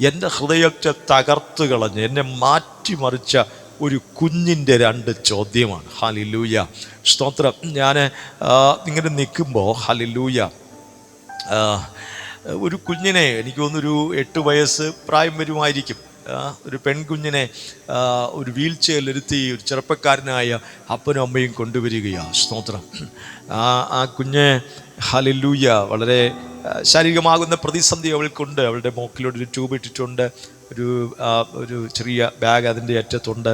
എൻ്റെ ഹൃദയത്തെ തകർത്ത് കളഞ്ഞ് എന്നെ മാറ്റിമറിച്ച ഒരു കുഞ്ഞിൻ്റെ 2 ചോദ്യമാണ്. ഹല്ലേലൂയ, സ്തോത്രം. ഞാൻ ഇങ്ങനെ നിൽക്കുമ്പോൾ ഹല്ലേലൂയ, ഒരു കുഞ്ഞിനെ, എനിക്ക് തോന്നുന്നൊരു 8 വയസ്സ് പ്രായം വരുമായിരിക്കും, ഒരു പെൺകുഞ്ഞിനെ ഒരു വീൽ ചെയറിലിരുത്തി ഒരു ചെറുപ്പക്കാരനായ അപ്പനും അമ്മയും കൊണ്ടുവരികയാണ്. സ്തോത്രം. ആ കുഞ്ഞ് ഹല്ലേലൂയ വളരെ ശാരീരികമാകുന്ന പ്രതിസന്ധി അവൾക്കുണ്ട്. അവളുടെ മൂക്കിലോട്ട് ഒരു ട്യൂബ് ഇട്ടിട്ടുണ്ട്, ഒരു ചെറിയ ബാഗ് അതിൻ്റെ അറ്റത്തുണ്ട്.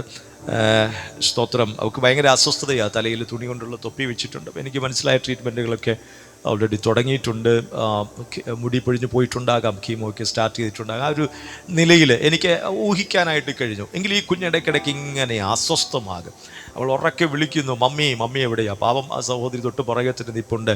സ്തോത്രം. അവൾക്ക് ഭയങ്കര അസ്വസ്ഥതയാണ്. തലയിൽ തുണി കൊണ്ടുള്ള തൊപ്പി വെച്ചിട്ടുണ്ട്. എനിക്ക് മനസ്സിലായ ട്രീറ്റ്മെൻറ്റുകളൊക്കെ ഓൾറെഡി തുടങ്ങിയിട്ടുണ്ട്. മുടി പൊഴിഞ്ഞ് പോയിട്ടുണ്ടാകാം, കീമോയൊക്കെ സ്റ്റാർട്ട് ചെയ്തിട്ടുണ്ടാകാം. ആ ഒരു നിലയിൽ എനിക്ക് ഊഹിക്കാനായിട്ട് കഴിഞ്ഞു. എങ്കിൽ ഈ കുഞ്ഞിടയ്ക്കിടയ്ക്ക് ഇങ്ങനെ അസ്വസ്ഥമാകും. അവൾ ഉറക്കെ വിളിക്കുന്നു, മമ്മി മമ്മി എവിടെയാണ്? പാവം ആ സഹോദരി തൊട്ട് പുറകത്തിന് നിൽപ്പുണ്ട്.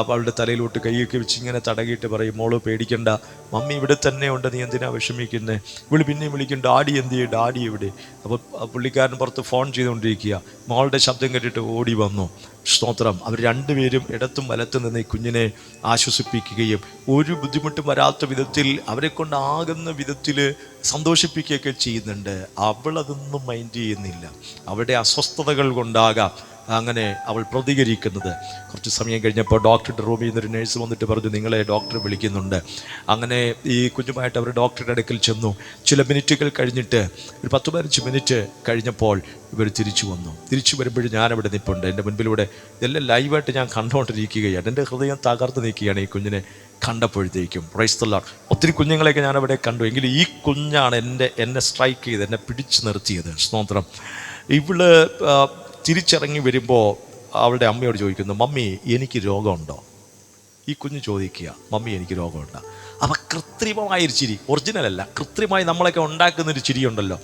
അവളുടെ തലയിലോട്ട് കൈയൊക്കെ വെച്ച് ഇങ്ങനെ തടകിയിട്ട് പറയും, മോള് പേടിക്കണ്ട, മമ്മി ഇവിടെ തന്നെ ഉണ്ട്, നീ എന്തിനാ വിഷമിക്കുന്നത്? ഇവള് പിന്നെയും വിളിക്കും, ഡാഡി എന്ത് ചെയ്യും, ഡാഡി എവിടെ? അപ്പോൾ പുള്ളിക്കാരൻ പുറത്ത് ഫോൺ ചെയ്തുകൊണ്ടിരിക്കുക. മോളുടെ ശബ്ദം കേട്ടിട്ട് ഓടി വന്നു. സ്തോത്രം. അവർ രണ്ടുപേരും ഇടത്തും വലത്തും നിന്ന് ഈ കുഞ്ഞിനെ ആശ്വസിപ്പിക്കുകയും ഒരു ബുദ്ധിമുട്ടും വരാത്ത വിധത്തിൽ അവരെ കൊണ്ടാകുന്ന വിധത്തിൽ സന്തോഷിപ്പിക്കുകയൊക്കെ ചെയ്യുന്നുണ്ട്. അവളതൊന്നും മൈൻഡ് ചെയ്യുന്നില്ല. അവരുടെ അസ്വസ്ഥതകൾ കൊണ്ടാകാം അങ്ങനെ അവൾ പ്രതികരിക്കുന്നത്. കുറച്ച് സമയം കഴിഞ്ഞപ്പോൾ ഡോക്ടറുടെ റൂമിൽ നിന്നൊരു നേഴ്സ് വന്നിട്ട് പറഞ്ഞു, നിങ്ങളെ ഡോക്ടർ വിളിക്കുന്നുണ്ട്. അങ്ങനെ ഈ കുഞ്ഞുമായിട്ട് അവർ ഡോക്ടറുടെ അടുക്കൽ ചെന്നു. ചില മിനിറ്റുകൾ കഴിഞ്ഞിട്ട്, ഒരു 10-15 മിനിറ്റ് കഴിഞ്ഞപ്പോൾ ഇവർ തിരിച്ചു വന്നു. തിരിച്ചു വരുമ്പോഴും ഞാനവിടെ നിൽപ്പുണ്ട്. എൻ്റെ മുൻപിലൂടെ ഇതെല്ലാം ലൈവായിട്ട് ഞാൻ കണ്ടുകൊണ്ടിരിക്കുകയാണ്. എൻ്റെ ഹൃദയം തകർത്ത് നിൽക്കുകയാണ് ഈ കുഞ്ഞിനെ കണ്ടപ്പോഴത്തേക്കും. Praise the Lord. ഒത്തിരി കുഞ്ഞുങ്ങളെയൊക്കെ ഞാനവിടെ കണ്ടു. എങ്കിലും ഈ കുഞ്ഞാണ് എന്നെ സ്ട്രൈക്ക് ചെയ്ത്, എന്നെ പിടിച്ചു നിർത്തിയത്. സ്തോത്രം. ഇവള് തിരിച്ചിറങ്ങി വരുമ്പോൾ അവളുടെ അമ്മയോട് ചോദിക്കുന്നു, മമ്മി എനിക്ക് രോഗമുണ്ടോ? ഈ കുഞ്ഞ് ചോദിക്കുക, മമ്മി എനിക്ക് രോഗമുണ്ടോ? അപ്പം കൃത്രിമമായൊരു ചിരി, ഒറിജിനലല്ല, കൃത്രിമമായി നമ്മളൊക്കെ ഉണ്ടാക്കുന്നൊരു ചിരിയുണ്ടല്ലോ,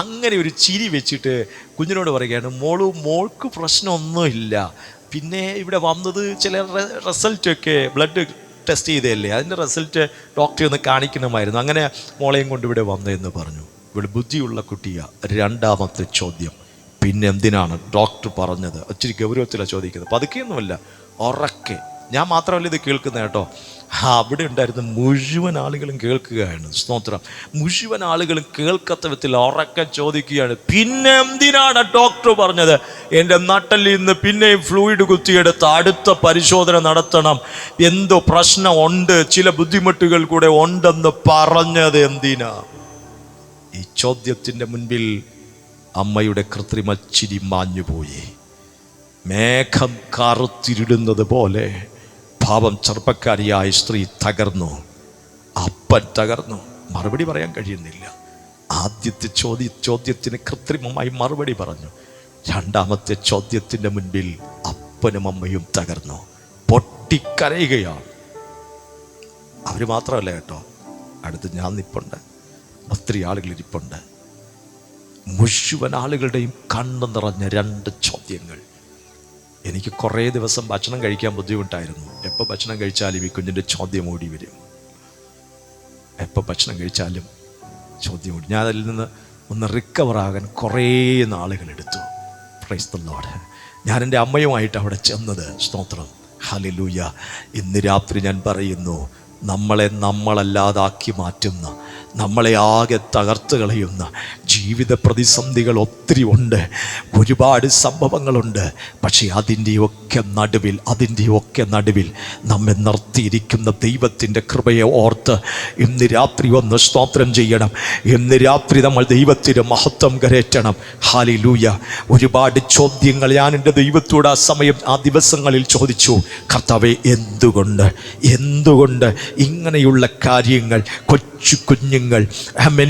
അങ്ങനെ ഒരു ചിരി വെച്ചിട്ട് കുഞ്ഞിനോട് പറയുകയാണ്, മോൾക്ക് പ്രശ്നമൊന്നുമില്ല. പിന്നെ ഇവിടെ വന്നത് ചില റിസൾട്ടൊക്കെ ബ്ലഡ് ടെസ്റ്റ് ചെയ്തതല്ലേ, അതിൻ്റെ റിസൾട്ട് ഡോക്ടറെ ഒന്ന് കാണിക്കണമായിരുന്നു, അങ്ങനെ മോളെയും കൊണ്ട് ഇവിടെ വന്നതെന്ന് പറഞ്ഞു. ഇവിടെ ബുദ്ധിയുള്ള കുട്ടിയാണ്. 2ാമത്തെ ചോദ്യം, പിന്നെ എന്തിനാണ് ഡോക്ടർ പറഞ്ഞത്? ഒത്തിരി ഗൗരവത്തിലാണ് ചോദിക്കുന്നത്. പതുക്കെയൊന്നുമല്ല, ഉറക്കെ. ഞാൻ മാത്രമല്ല ഇത് കേൾക്കുന്നത് കേട്ടോ, അവിടെ ഉണ്ടായിരുന്ന മുഴുവൻ ആളുകളും കേൾക്കുകയാണ്. സ്തോത്രം. മുഴുവൻ ആളുകളും കേൾക്കത്ത വിധത്തിൽ ഉറക്കെ ചോദിക്കുകയാണ്, പിന്നെ എന്തിനാണ് ഡോക്ടർ പറഞ്ഞത്? എൻ്റെ നട്ടലിൽ നിന്ന് പിന്നെയും ഫ്ലൂയിഡ് കുത്തിയെടുത്ത് അടുത്ത പരിശോധന നടത്തണം, എന്തോ പ്രശ്നമുണ്ട്, ചില ബുദ്ധിമുട്ടുകൾ കൂടെ ഉണ്ടെന്ന് പറഞ്ഞത് എന്തിനാ? ഈ ചോദ്യത്തിൻ്റെ മുൻപിൽ അമ്മയുടെ കൃത്രിമ ചിരി മാഞ്ഞുപോയി. മേഘം കറുത്തിരുടുന്നത് പോലെ പാവം ചെറുപ്പക്കാരിയായ സ്ത്രീ തകർന്നു. അപ്പൻ തകർന്നു. മറുപടി പറയാൻ കഴിയുന്നില്ല. ആദ്യത്തെ ചോദ്യത്തിന് കൃത്രിമമായി മറുപടി പറഞ്ഞു. 2ാമത്തെ ചോദ്യത്തിൻ്റെ മുൻപിൽ അപ്പനും അമ്മയും തകർന്നു, പൊട്ടിക്കരയുകയാണ്. അവർ മാത്രമല്ല കേട്ടോ, അടുത്ത് ഞാൻ നിൽപ്പുണ്ട്, ഒത്തിരി ആളുകൾ ഇരിപ്പുണ്ട്. മുഴുവൻ ആളുകളുടെയും കണ്ണു നിറഞ്ഞ 2 ചോദ്യങ്ങൾ. എനിക്ക് കുറേ ദിവസം ഭക്ഷണം കഴിക്കാൻ ബുദ്ധിമുട്ടായിരുന്നു. എപ്പോൾ ഭക്ഷണം കഴിച്ചാലും ഈ കുഞ്ഞിൻ്റെ ചോദ്യം ഓടി വരും. എപ്പോൾ ഭക്ഷണം കഴിച്ചാലും ചോദ്യം ഓടി. ഞാൻ അതിൽ നിന്ന് ഒന്ന് റിക്കവറാകാൻ കുറേ നാളുകളെടുത്തു. Praise the Lord. ഞാൻ എൻ്റെ അമ്മയുമായിട്ട് അവിടെ ചെന്നത്. സ്തോത്രം. ഹല്ലേലൂയ. ഇന്ന് രാത്രി ഞാൻ പറയുന്നു, നമ്മളെ നമ്മളല്ലാതാക്കി മാറ്റുന്ന, നമ്മളെ ആകെ തകർത്ത് കളയുന്ന ജീവിത പ്രതിസന്ധികൾ ഒത്തിരി ഉണ്ട്, ഒരുപാട് സംഭവങ്ങളുണ്ട്. പക്ഷേ അതിൻ്റെയൊക്കെ നടുവിൽ നമ്മെ നിർത്തിയിരിക്കുന്ന ദൈവത്തിൻ്റെ കൃപയെ ഓർത്ത് ഇന്ന് രാത്രി ഒന്ന് സ്തോത്രം ചെയ്യണം. ഇന്ന് രാത്രി നമ്മൾ ദൈവത്തിന് മഹത്വം കരേറ്റണം. ഹല്ലേലൂയ. ഒരുപാട് ചോദ്യങ്ങൾ ഞാൻ എൻ്റെ ദൈവത്തോട് ആ ദിവസങ്ങളിൽ ചോദിച്ചു. കർത്താവേ, എന്തുകൊണ്ട് ഇങ്ങനെയുള്ള കാര്യങ്ങൾ? കുഞ്ഞുങ്ങൾ,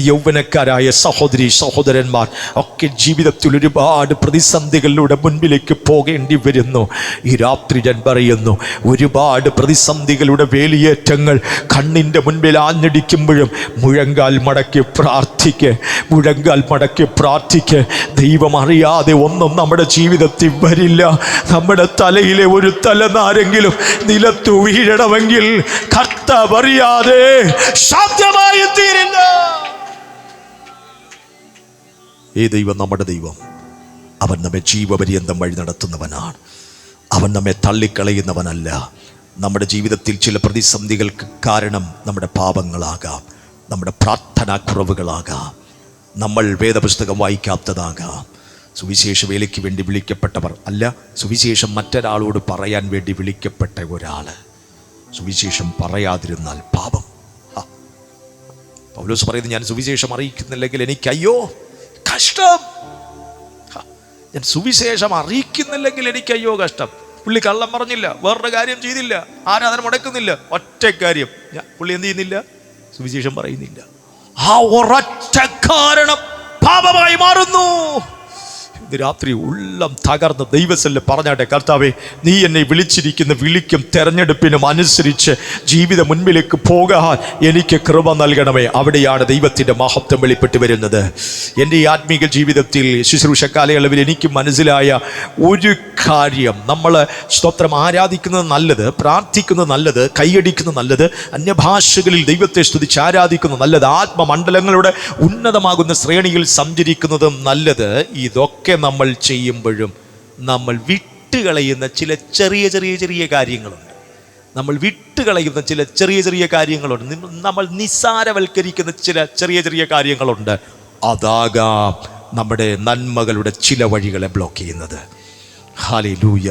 യൗവനക്കാരായ സഹോദരന്മാർ ഒക്കെ ജീവിതത്തിൽ ഒരുപാട് പ്രതിസന്ധികളിലൂടെ മുൻപിലേക്ക് പോകേണ്ടി വരുന്നു. ഈ രാത്രി ഞാൻ പറയുന്നു, ഒരുപാട് പ്രതിസന്ധികളുടെ വേലിയേറ്റങ്ങൾ കണ്ണിൻ്റെ മുൻപിൽ ആഞ്ഞടിക്കുമ്പോഴും മുഴങ്കാൽ മടക്കി പ്രാർത്ഥിക്ക്. ദൈവം അറിയാതെ ഒന്നും നമ്മുടെ ജീവിതത്തിൽ വരില്ല. നമ്മുടെ തലയിലെ ഒരു തലനാരെങ്കിലും നിലത്തു വീഴണമെങ്കിൽ കർത്താവ് അറിയാതെ സാധ്യമായി തീരില്ല. ഈ ദൈവം നമ്മുടെ ദൈവം. അവൻ നമ്മെ ജീവപര്യന്തം വഴി നടത്തുന്നവനാണ്. അവൻ നമ്മെ തള്ളിക്കളയുന്നവനല്ല. നമ്മുടെ ജീവിതത്തിൽ ചില പ്രതിസന്ധികൾക്ക് കാരണം നമ്മുടെ പാപങ്ങളാകാം, നമ്മുടെ പ്രാർത്ഥന പ്രാർത്ഥനാക്കുറവുകളാകാം, നമ്മൾ വേദപുസ്തകം വായിക്കാത്തതാകാം. സുവിശേഷ വേലയ്ക്ക് വേണ്ടി വിളിക്കപ്പെട്ടവർ അല്ല, സുവിശേഷം മറ്റൊരാളോട് പറയാൻ വേണ്ടി വിളിക്കപ്പെട്ട ഒരാൾ സുവിശേഷം പറയാതിരുന്നാൽ പാപം. പൗലോസ് പറയുന്നത്, ഞാൻ സുവിശേഷം അറിയിക്കുന്നില്ലെങ്കിൽ എനിക്ക് അയ്യോ കഷ്ടം. ഞാൻ സുവിശേഷം അറിയിക്കുന്നില്ലെങ്കിൽ എനിക്ക് അയ്യോ കഷ്ടം. പുള്ളി കള്ളം പറഞ്ഞില്ല, വേറൊരു കാര്യം ചെയ്തില്ല, ആരാധന മുടക്കുന്നില്ല, ഒറ്റ കാര്യം, പുള്ളി എന്ത് ചെയ്യുന്നില്ല? സുവിശേഷം പറയുന്നില്ല. ആ ഒരൊറ്റ കാരണം പാപമായി മാറുന്നു. ഇന്ന് രാത്രി ഉള്ളം തകർന്ന് ദൈവസന്നിധിയിൽ പറഞ്ഞാട്ടെ, കർത്താവേ, നീ എന്നെ വിളിച്ചിരിക്കുന്ന വിളിക്കും തെരഞ്ഞെടുപ്പിനും അനുസരിച്ച് ജീവിതം മുൻപിലേക്ക് പോകാൻ എനിക്ക് കൃപ നൽകണമേ. അവിടെയാണ് ദൈവത്തിൻ്റെ മഹത്വം വെളിപ്പെട്ട് വരുന്നത്. എൻ്റെ ഈ ആത്മീക ജീവിതത്തിൽ ശുശ്രൂഷ കാലയളവിൽ എനിക്ക് മനസ്സിലായ ഒരു കാര്യം, നമ്മൾ സ്തോത്രം ആരാധിക്കുന്നത് നല്ലത്, പ്രാർത്ഥിക്കുന്നത് നല്ലത്, കൈയടിക്കുന്നത് നല്ലത്, അന്യഭാഷകളിൽ ദൈവത്തെ സ്തുതിച്ച് ആരാധിക്കുന്നത് നല്ലത്, ആത്മമണ്ഡലങ്ങളുടെ ഉന്നതമാകുന്ന ശ്രേണിയിൽ സഞ്ചരിക്കുന്നതും നല്ലത്. ഇതൊക്കെ നമ്മൾ ചെയ്യുമ്പോഴും നമ്മൾ വിട്ടുകളയുന്ന ചില ചെറിയ ചെറിയ ചെറിയ കാര്യങ്ങളുണ്ട്. നമ്മൾ വിട്ടുകളയുന്ന ചില ചെറിയ ചെറിയ കാര്യങ്ങളുണ്ട്. നമ്മൾ നിസ്സാരവൽക്കരിക്കുന്ന ചില ചെറിയ ചെറിയ കാര്യങ്ങളുണ്ട്. അതാകാം നമ്മുടെ നന്മകളുടെ ചില വഴികളെ ബ്ലോക്ക് ചെയ്യുന്നത്. ഹല്ലേലൂയ.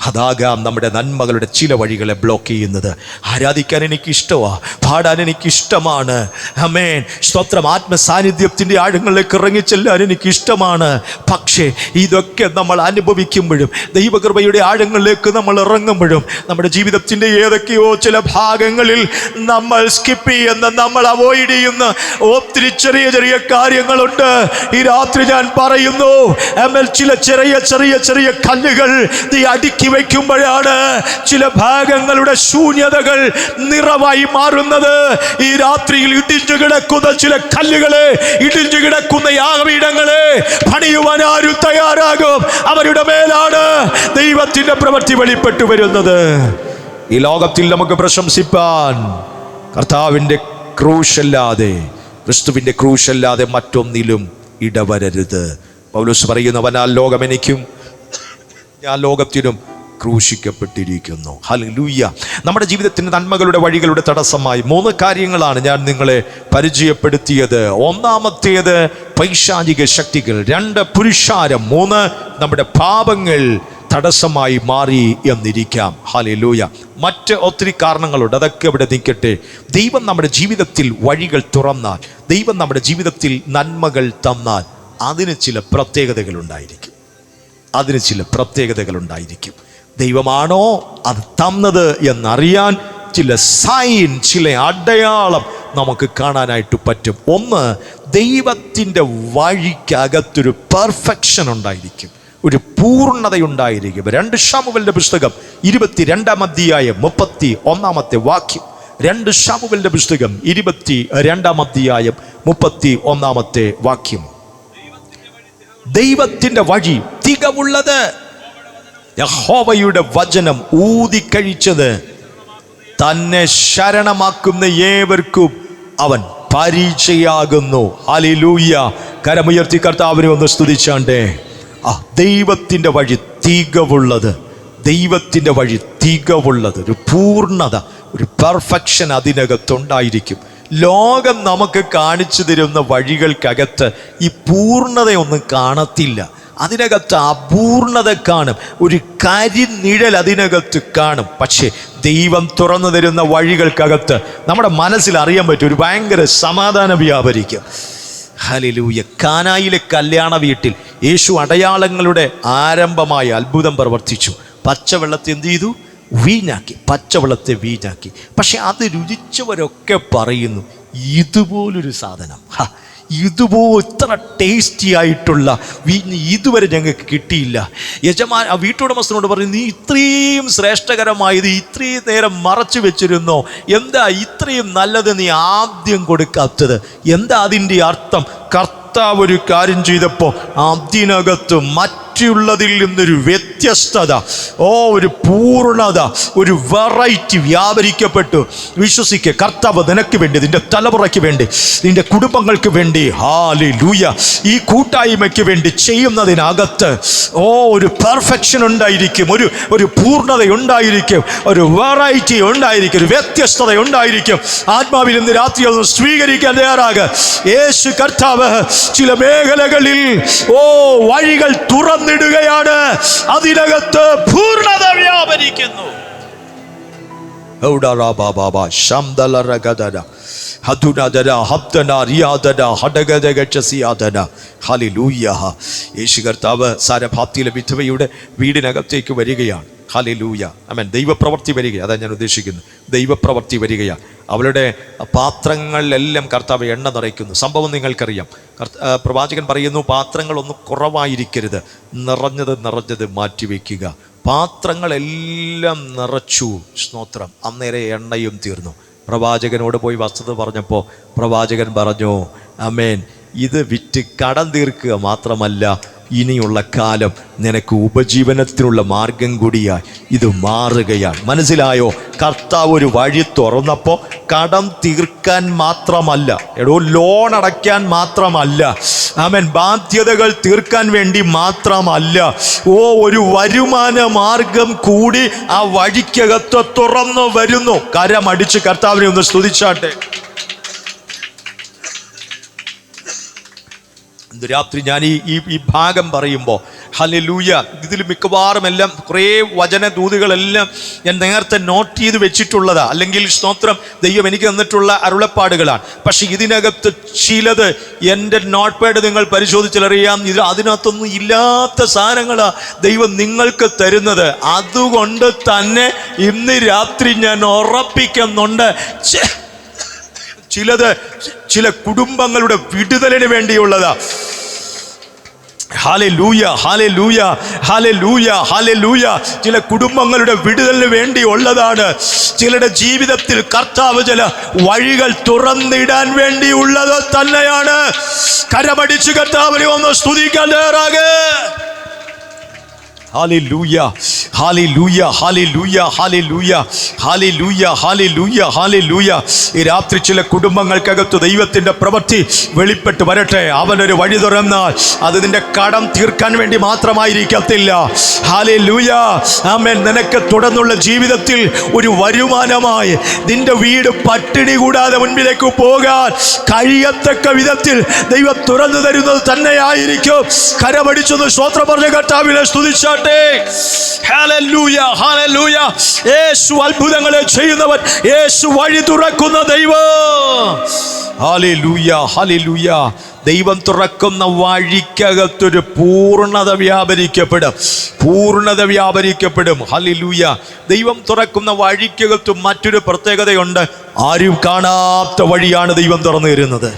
അതാകാം നമ്മുടെ നന്മകളുടെ ചില വഴികളെ ബ്ലോക്ക് ചെയ്യുന്നത്. ആരാധിക്കാൻ എനിക്കിഷ്ടമാണ്, പാടാൻ എനിക്കിഷ്ടമാണ്, ആമേൻ, സ്തോത്രം, ആത്മസാന്നിധ്യത്തിൻ്റെ ആഴങ്ങളിലേക്ക് ഇറങ്ങിച്ചെല്ലാൻ എനിക്കിഷ്ടമാണ്. പക്ഷേ ഇതൊക്കെ നമ്മൾ അനുഭവിക്കുമ്പോഴും ദൈവകൃപയുടെ ആഴങ്ങളിലേക്ക് നമ്മൾ ഇറങ്ങുമ്പോഴും നമ്മുടെ ജീവിതത്തിൻ്റെ ഏതൊക്കെയോ ചില ഭാഗങ്ങളിൽ നമ്മൾ സ്കിപ്പ് ചെയ്യുന്ന, നമ്മൾ അവോയ്ഡ് ചെയ്യുന്ന ഒത്തിരി ചെറിയ ചെറിയ കാര്യങ്ങളുണ്ട്. ഈ രാത്രി ഞാൻ പറയുന്നു, ചില ചെറിയ ചെറിയ ചെറിയ കല്ലുകൾ നീ അടുക്കി വയ്ക്കുമ്പോഴാണ് ചില ഭാഗങ്ങളുടെ ശൂന്യതകൾ നിറവായി മാറുന്നത്. ഈ രാത്രിയിൽ ഇടിഞ്ഞു കിടക്കുന്ന ചില കല്ലുകളെ, ഇടിഞ്ഞു കിടക്കുന്ന യാഗപീഠങ്ങളെ പണിയുവാൻ ആരും തയ്യാറാകും. അവരുടെ മേലാണ് ദൈവത്തിന്റെ പ്രവൃത്തി വെളിപ്പെട്ടു വരുന്നത്. ഈ ലോകത്തിൽ നമുക്ക് പ്രശംസിപ്പാൻ കർത്താവിൻ്റെ ക്രൂശല്ലാതെ, ക്രിസ്തുവിൻ്റെ ക്രൂശല്ലാതെ മറ്റൊന്നിലും ഇടവരരുത്. പൗലോസ് പറയുന്നവനാൽ ലോകം എനിക്കും ഞാൻ ലോകത്തിനും ക്രൂശിക്കപ്പെട്ടിരിക്കുന്നു. ഹല്ലേലൂയ. നമ്മുടെ ജീവിതത്തിന് നന്മകളുടെ വഴികളുടെ തടസ്സമായി 3 കാര്യങ്ങളാണ് ഞാൻ നിങ്ങളെ പരിചയപ്പെടുത്തിയത്. ഒന്നാമത്തേത് പൈശാചിക ശക്തികൾ, 2 പുരുഷാരം, 3 നമ്മുടെ പാപങ്ങൾ തടസ്സമായി മാറി എന്നിരിക്കാം. ഹല്ലേലൂയ. മറ്റ് ഒത്തിരി കാരണങ്ങളുണ്ട്, അതൊക്കെ ഇവിടെ നിൽക്കട്ടെ. ദൈവം നമ്മുടെ ജീവിതത്തിൽ വഴികൾ തുറന്നാൽ, ദൈവം നമ്മുടെ ജീവിതത്തിൽ നന്മകൾ തന്നാൽ അതിന് ചില പ്രത്യേകതകളുണ്ടായിരിക്കും. അതിന് ചില പ്രത്യേകതകളുണ്ടായിരിക്കും. ദൈവമാണോ അത് തന്നത് എന്നറിയാൻ ചില സൈൻ, ചില അടയാളം നമുക്ക് കാണാനായിട്ട് പറ്റും. ഒന്ന്, ദൈവത്തിൻ്റെ വഴിക്കകത്തൊരു പെർഫെക്ഷൻ ഉണ്ടായിരിക്കും, ഒരു പൂർണ്ണതയുണ്ടായിരിക്കും. 2 ശമൂവേലിന്റെ പുസ്തകം 22-ാം അധ്യായം 31-ാമത്തെ വാക്യം. 2 ശമൂവേലിന്റെ പുസ്തകം 22-ാം അധ്യായം 31-ാമത്തെ വാക്യം. ദൈവത്തിന്റെ വഴി തികവുള്ളത്, യഹോവയുടെ വചനം ഊതിക്കഴിച്ചത്, തന്നെ ശരണമാക്കുന്ന ഏവർക്കും അവൻ പരിചയാകുന്നു. ഹല്ലേലൂയ. കരമുയർത്തി കർത്താവിനെ ഒന്ന് സ്തുതിച്ചാണ്ടേ. ദൈവത്തിന്റെ വഴി തികവുള്ളത്, ദൈവത്തിന്റെ വഴി തികവുള്ളത്, ഒരു പൂർണ്ണത, ഒരു പെർഫെക്ഷൻ അതിനകത്തുണ്ടായിരിക്കും. ലോകം നമുക്ക് കാണിച്ചു തരുന്ന വഴികൾക്കകത്ത് ഈ പൂർണ്ണതയൊന്നും കാണത്തില്ല. അതിനകത്ത് അപൂർണത കാണും, ഒരു കരിനിഴൽ അതിനകത്ത് കാണും. പക്ഷേ ദൈവം തുറന്നു തരുന്ന വഴികൾക്കകത്ത് നമ്മുടെ മനസ്സിൽ അറിയാൻ പറ്റും, ഒരു ഭയങ്കര സമാധാനം വ്യാപരിക്കും. ഹല്ലേലൂയ. കാനായിലെ കല്യാണ വീട്ടിൽ യേശു അടയാളങ്ങളുടെ ആരംഭമായി അത്ഭുതം പ്രവർത്തിച്ചു. പച്ചവെള്ളത്തെ എന്ത് ചെയ്തു? വീഞ്ഞാക്കി. പച്ചവെള്ളത്തെ വീഞ്ഞാക്കി. പക്ഷെ അത് രുചിച്ചവരൊക്കെ പറയുന്നു, ഇതുപോലൊരു സാധനം, ഇത്ര ടേസ്റ്റി ആയിട്ടുള്ള വീഞ്ഞ് ഇതുവരെ ഞങ്ങൾക്ക് കിട്ടിയില്ല. ആ വീട്ടുടമസ്ഥനോട് പറഞ്ഞു, നീ ഇത്രയും ശ്രേഷ്ഠകരമായത് ഇത്രയും നേരം മറച്ചു വെച്ചിരുന്നോ? എന്താ ഇത്രയും നല്ലത് നീ ആദ്യം കൊടുക്കാത്തത്? എന്താ അതിൻ്റെ അർത്ഥം? കർത്താവ് ഒരു കാര്യം ചെയ്തപ്പോൾ അതിനകത്ത് മറ്റു മറ്റുള്ളതിൽ നിന്നൊരു വ്യത്യസ്തത, ഒരു പൂർണ്ണത, ഒരു വെറൈറ്റി വ്യാപരിക്കപ്പെട്ടു. വിശ്വസിക്കുക, കർത്താവ് നിനക്ക് വേണ്ടി, നിന്റെ തലമുറയ്ക്ക് വേണ്ടി, നിന്റെ കുടുംബങ്ങൾക്ക് വേണ്ടി, ഹല്ലേലൂയ, ഈ കൂട്ടായ്മയ്ക്ക് വേണ്ടി ചെയ്യുന്നതിനകത്ത് ഒരു പെർഫെക്ഷൻ ഉണ്ടായിരിക്കും, ഒരു പൂർണ്ണത ഉണ്ടായിരിക്കും, ഒരു വെറൈറ്റി ഉണ്ടായിരിക്കും, ഒരു വ്യത്യസ്തത ഉണ്ടായിരിക്കും. ആത്മാവിൽ ഇന്ന് രാത്രി ഒന്ന് സ്വീകരിക്കാൻ തയ്യാറാകുക. യേശു കർത്താവ് ചില മേഖലകളിൽ വഴികൾ തുറന്നിടുകയാണ്, അതിനകത്ത് പൂർണ്ണത വ്യാപരിക്കുന്നു. യേശു കർത്താവ് സാരഭാപ്തിയിലെ വിധവയുടെ വീടിനകത്തേക്ക് വരികയാണ്. ഹല്ലേലൂയ, ആമേൻ. ദൈവപ്രവൃത്തി വരികയാണ്, അതാണ് ഞാൻ ഉദ്ദേശിക്കുന്നത്. ദൈവപ്രവൃത്തി വരികയാണ്. അവളുടെ പാത്രങ്ങളിലെല്ലാം കർത്താവ് എണ്ണ നിറയ്ക്കുന്നു. സംഭവം നിങ്ങൾക്കറിയാം. പ്രവാചകൻ പറയുന്നു, പാത്രങ്ങളൊന്നും കുറവായിരിക്കരുത്, നിറഞ്ഞത് മാറ്റിവെക്കുക. പാത്രങ്ങളെല്ലാം നിറച്ചു, സ്തോത്രം. അന്നേരം എണ്ണയും തീർന്നു. പ്രവാചകനോട് പോയി വസ്തുത പറഞ്ഞപ്പോൾ പ്രവാചകൻ പറഞ്ഞു, ആമേൻ, ഇത് വിറ്റ് കടം തീർക്കുക മാത്രമല്ല, ഇനിയുള്ള കാലം നിനക്ക് ഉപജീവനത്തിനുള്ള മാർഗം കൂടിയായി ഇത് മാറുകയാണ്. മനസ്സിലായോ? കർത്താവ് ഒരു വഴി തുറന്നപ്പോൾ കടം തീർക്കാൻ മാത്രമല്ല, ലോൺ അടയ്ക്കാൻ മാത്രമല്ല, ആമേൻ, ബാധ്യതകൾ തീർക്കാൻ വേണ്ടി മാത്രമല്ല, ഒരു വരുമാന മാർഗം കൂടി ആ വഴിക്കകത്ത് തുറന്നു വരുന്നു. കരമടിച്ച് കർത്താവിനെ ഒന്ന് സ്തുതിച്ചാട്ടെ. ഇന്ന് രാത്രി ഞാൻ ഈ ഭാഗം പറയുമ്പോൾ, ഹല്ലേലൂയ, ഇതിൽ മിക്കവാറും എല്ലാം കുറേ വചനദൂതുകളെല്ലാം ഞാൻ നേരത്തെ നോട്ട് ചെയ്ത് വെച്ചിട്ടുള്ളതാ, അല്ലെങ്കിൽ സ്തോത്രം ദൈവം എനിക്ക് തന്നിട്ടുള്ള അരുളപ്പാടുകളാണ്. പക്ഷെ ഇതിനകത്ത് ചിലത് എൻ്റെ നോട്ട് പാഡ് നിങ്ങൾ പരിശോധിച്ചാലറിയാം, അതിനകത്തൊന്നും ഇല്ലാത്ത സാധനങ്ങളാണ് ദൈവം നിങ്ങൾക്ക് തരുന്നത്. അതുകൊണ്ട് തന്നെ ഇന്ന് രാത്രി ഞാൻ ഉറപ്പിക്കുന്നുണ്ട്, ചില കുടുംബങ്ങളുടെ വിടുതലിന് വേണ്ടിയുള്ളതാ. ഹല്ലേലൂയ, ഹല്ലേലൂയ, ഹല്ലേലൂയ, ഹല്ലേലൂയ. ചില കുടുംബങ്ങളുടെ വിടുതലിന് വേണ്ടിയുള്ളതാണ്. ചിലരുടെ ജീവിതത്തിൽ കർത്താവ് ചില വഴികൾ തുറന്നിടാൻ വേണ്ടിയുള്ളത് തന്നെയാണ്. കരമടിച്ച് കർത്താവിനെ ഒന്ന് സ്തുതിക്കാൻ തയ്യാറാകെ. ഹല്ലേലൂയ, ഹല്ലേലൂയ, ഹല്ലേലൂയ, ഹല്ലേലൂയ, ഹല്ലേലൂയ, ഹല്ലേലൂയ, ഹല്ലേലൂയ. ഈ രാത്രി ചില കുടുംബങ്ങൾക്കകത്ത് ദൈവത്തിൻ്റെ പ്രവൃത്തി വെളിപ്പെട്ട് വരട്ടെ. അവനൊരു വഴി തുറന്നാൽ അത് നിന്റെ കടം തീർക്കാൻ വേണ്ടി മാത്രമായിരിക്കത്തില്ല. ഹല്ലേലൂയ, ആമേൻ. നിനക്ക് തുടർന്നുള്ള ജീവിതത്തിൽ ഒരു വരുമാനമായി നിന്റെ വീട് പട്ടിണി കൂടാതെ മുൻപിലേക്ക് പോകാൻ കഴിയത്തക്ക വിധത്തിൽ ദൈവം തുറന്നു തരുന്നത് തന്നെയായിരിക്കും. കരമടിച്ചൊന്ന് സ്തോത്രം പറഞ്ഞ കർത്താവിനെ സ്തുതിച്ചാട്ടെ. ഹല്ലേലൂയ, ഹല്ലേലൂയ. യേശു അത്ഭുതങ്ങളെ ചെയ്യുന്നവൻ, യേശു വഴി തുറക്കുന്ന ദൈവം. Hallelujah, hallelujah. ദൈവം തുറക്കുന്ന വഴിക്കകത്തൊരു പൂർണ്ണത വ്യാപരിക്കപ്പെടും, പൂർണ്ണത വ്യാപരിക്കപ്പെടും. ഹല്ലേലൂയ. ദൈവം തുറക്കുന്ന വഴിക്കകത്ത് മറ്റൊരു പ്രത്യേകതയുണ്ട്. ആരും കാണാത്ത വഴിയാണ് ദൈവം തുറന്നു തരുന്നത്.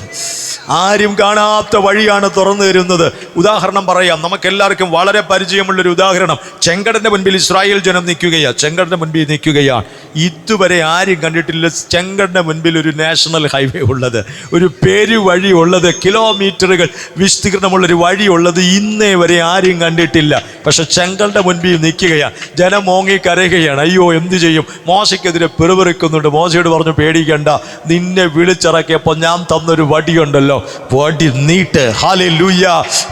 ആരും കാണാത്ത വഴിയാണ് തുറന്നു തരുന്നത്. ഉദാഹരണം പറയാം, നമുക്കെല്ലാവർക്കും വളരെ പരിചയമുള്ളൊരു ഉദാഹരണം. ചെങ്കടലിന്റെ മുൻപിൽ ഇസ്രായേൽ ജനം നിൽക്കുകയാണ്, ചെങ്കടലിന്റെ മുൻപിൽ നിൽക്കുകയാണ്. ഇതുവരെ ആരും കണ്ടിട്ടില്ല ചെങ്കടലിന്റെ മുൻപിൽ ഒരു നാഷണൽ ഹൈവേ ഉള്ളത്, ഒരു പെരുവഴി ഉള്ളത്, കിലോമീറ്ററുകൾ വിസ്തീർണമുള്ളൊരു വഴി ഉള്ളത് ഇന്നേ വരെ ആരും കണ്ടിട്ടില്ല. പക്ഷെ ചെങ്കടലിന്റെ മുൻപിൽ നിൽക്കുകയാണ്, ജനം മോങ്ങി കരയുകയാണ്. അയ്യോ, എന്ത് ചെയ്യും? മോശയ്ക്കെതിരെ പിറുപിറുക്കുന്നുണ്ട്. മോശയോട് പറഞ്ഞു, പേടിക്കണ്ട, നിന്നെ വിളിച്ചിറക്കിയപ്പോൾ ഞാൻ തന്നൊരു വടിയുണ്ടല്ലോ, വടി നീട്ട്. ഹല്ലേലൂയ,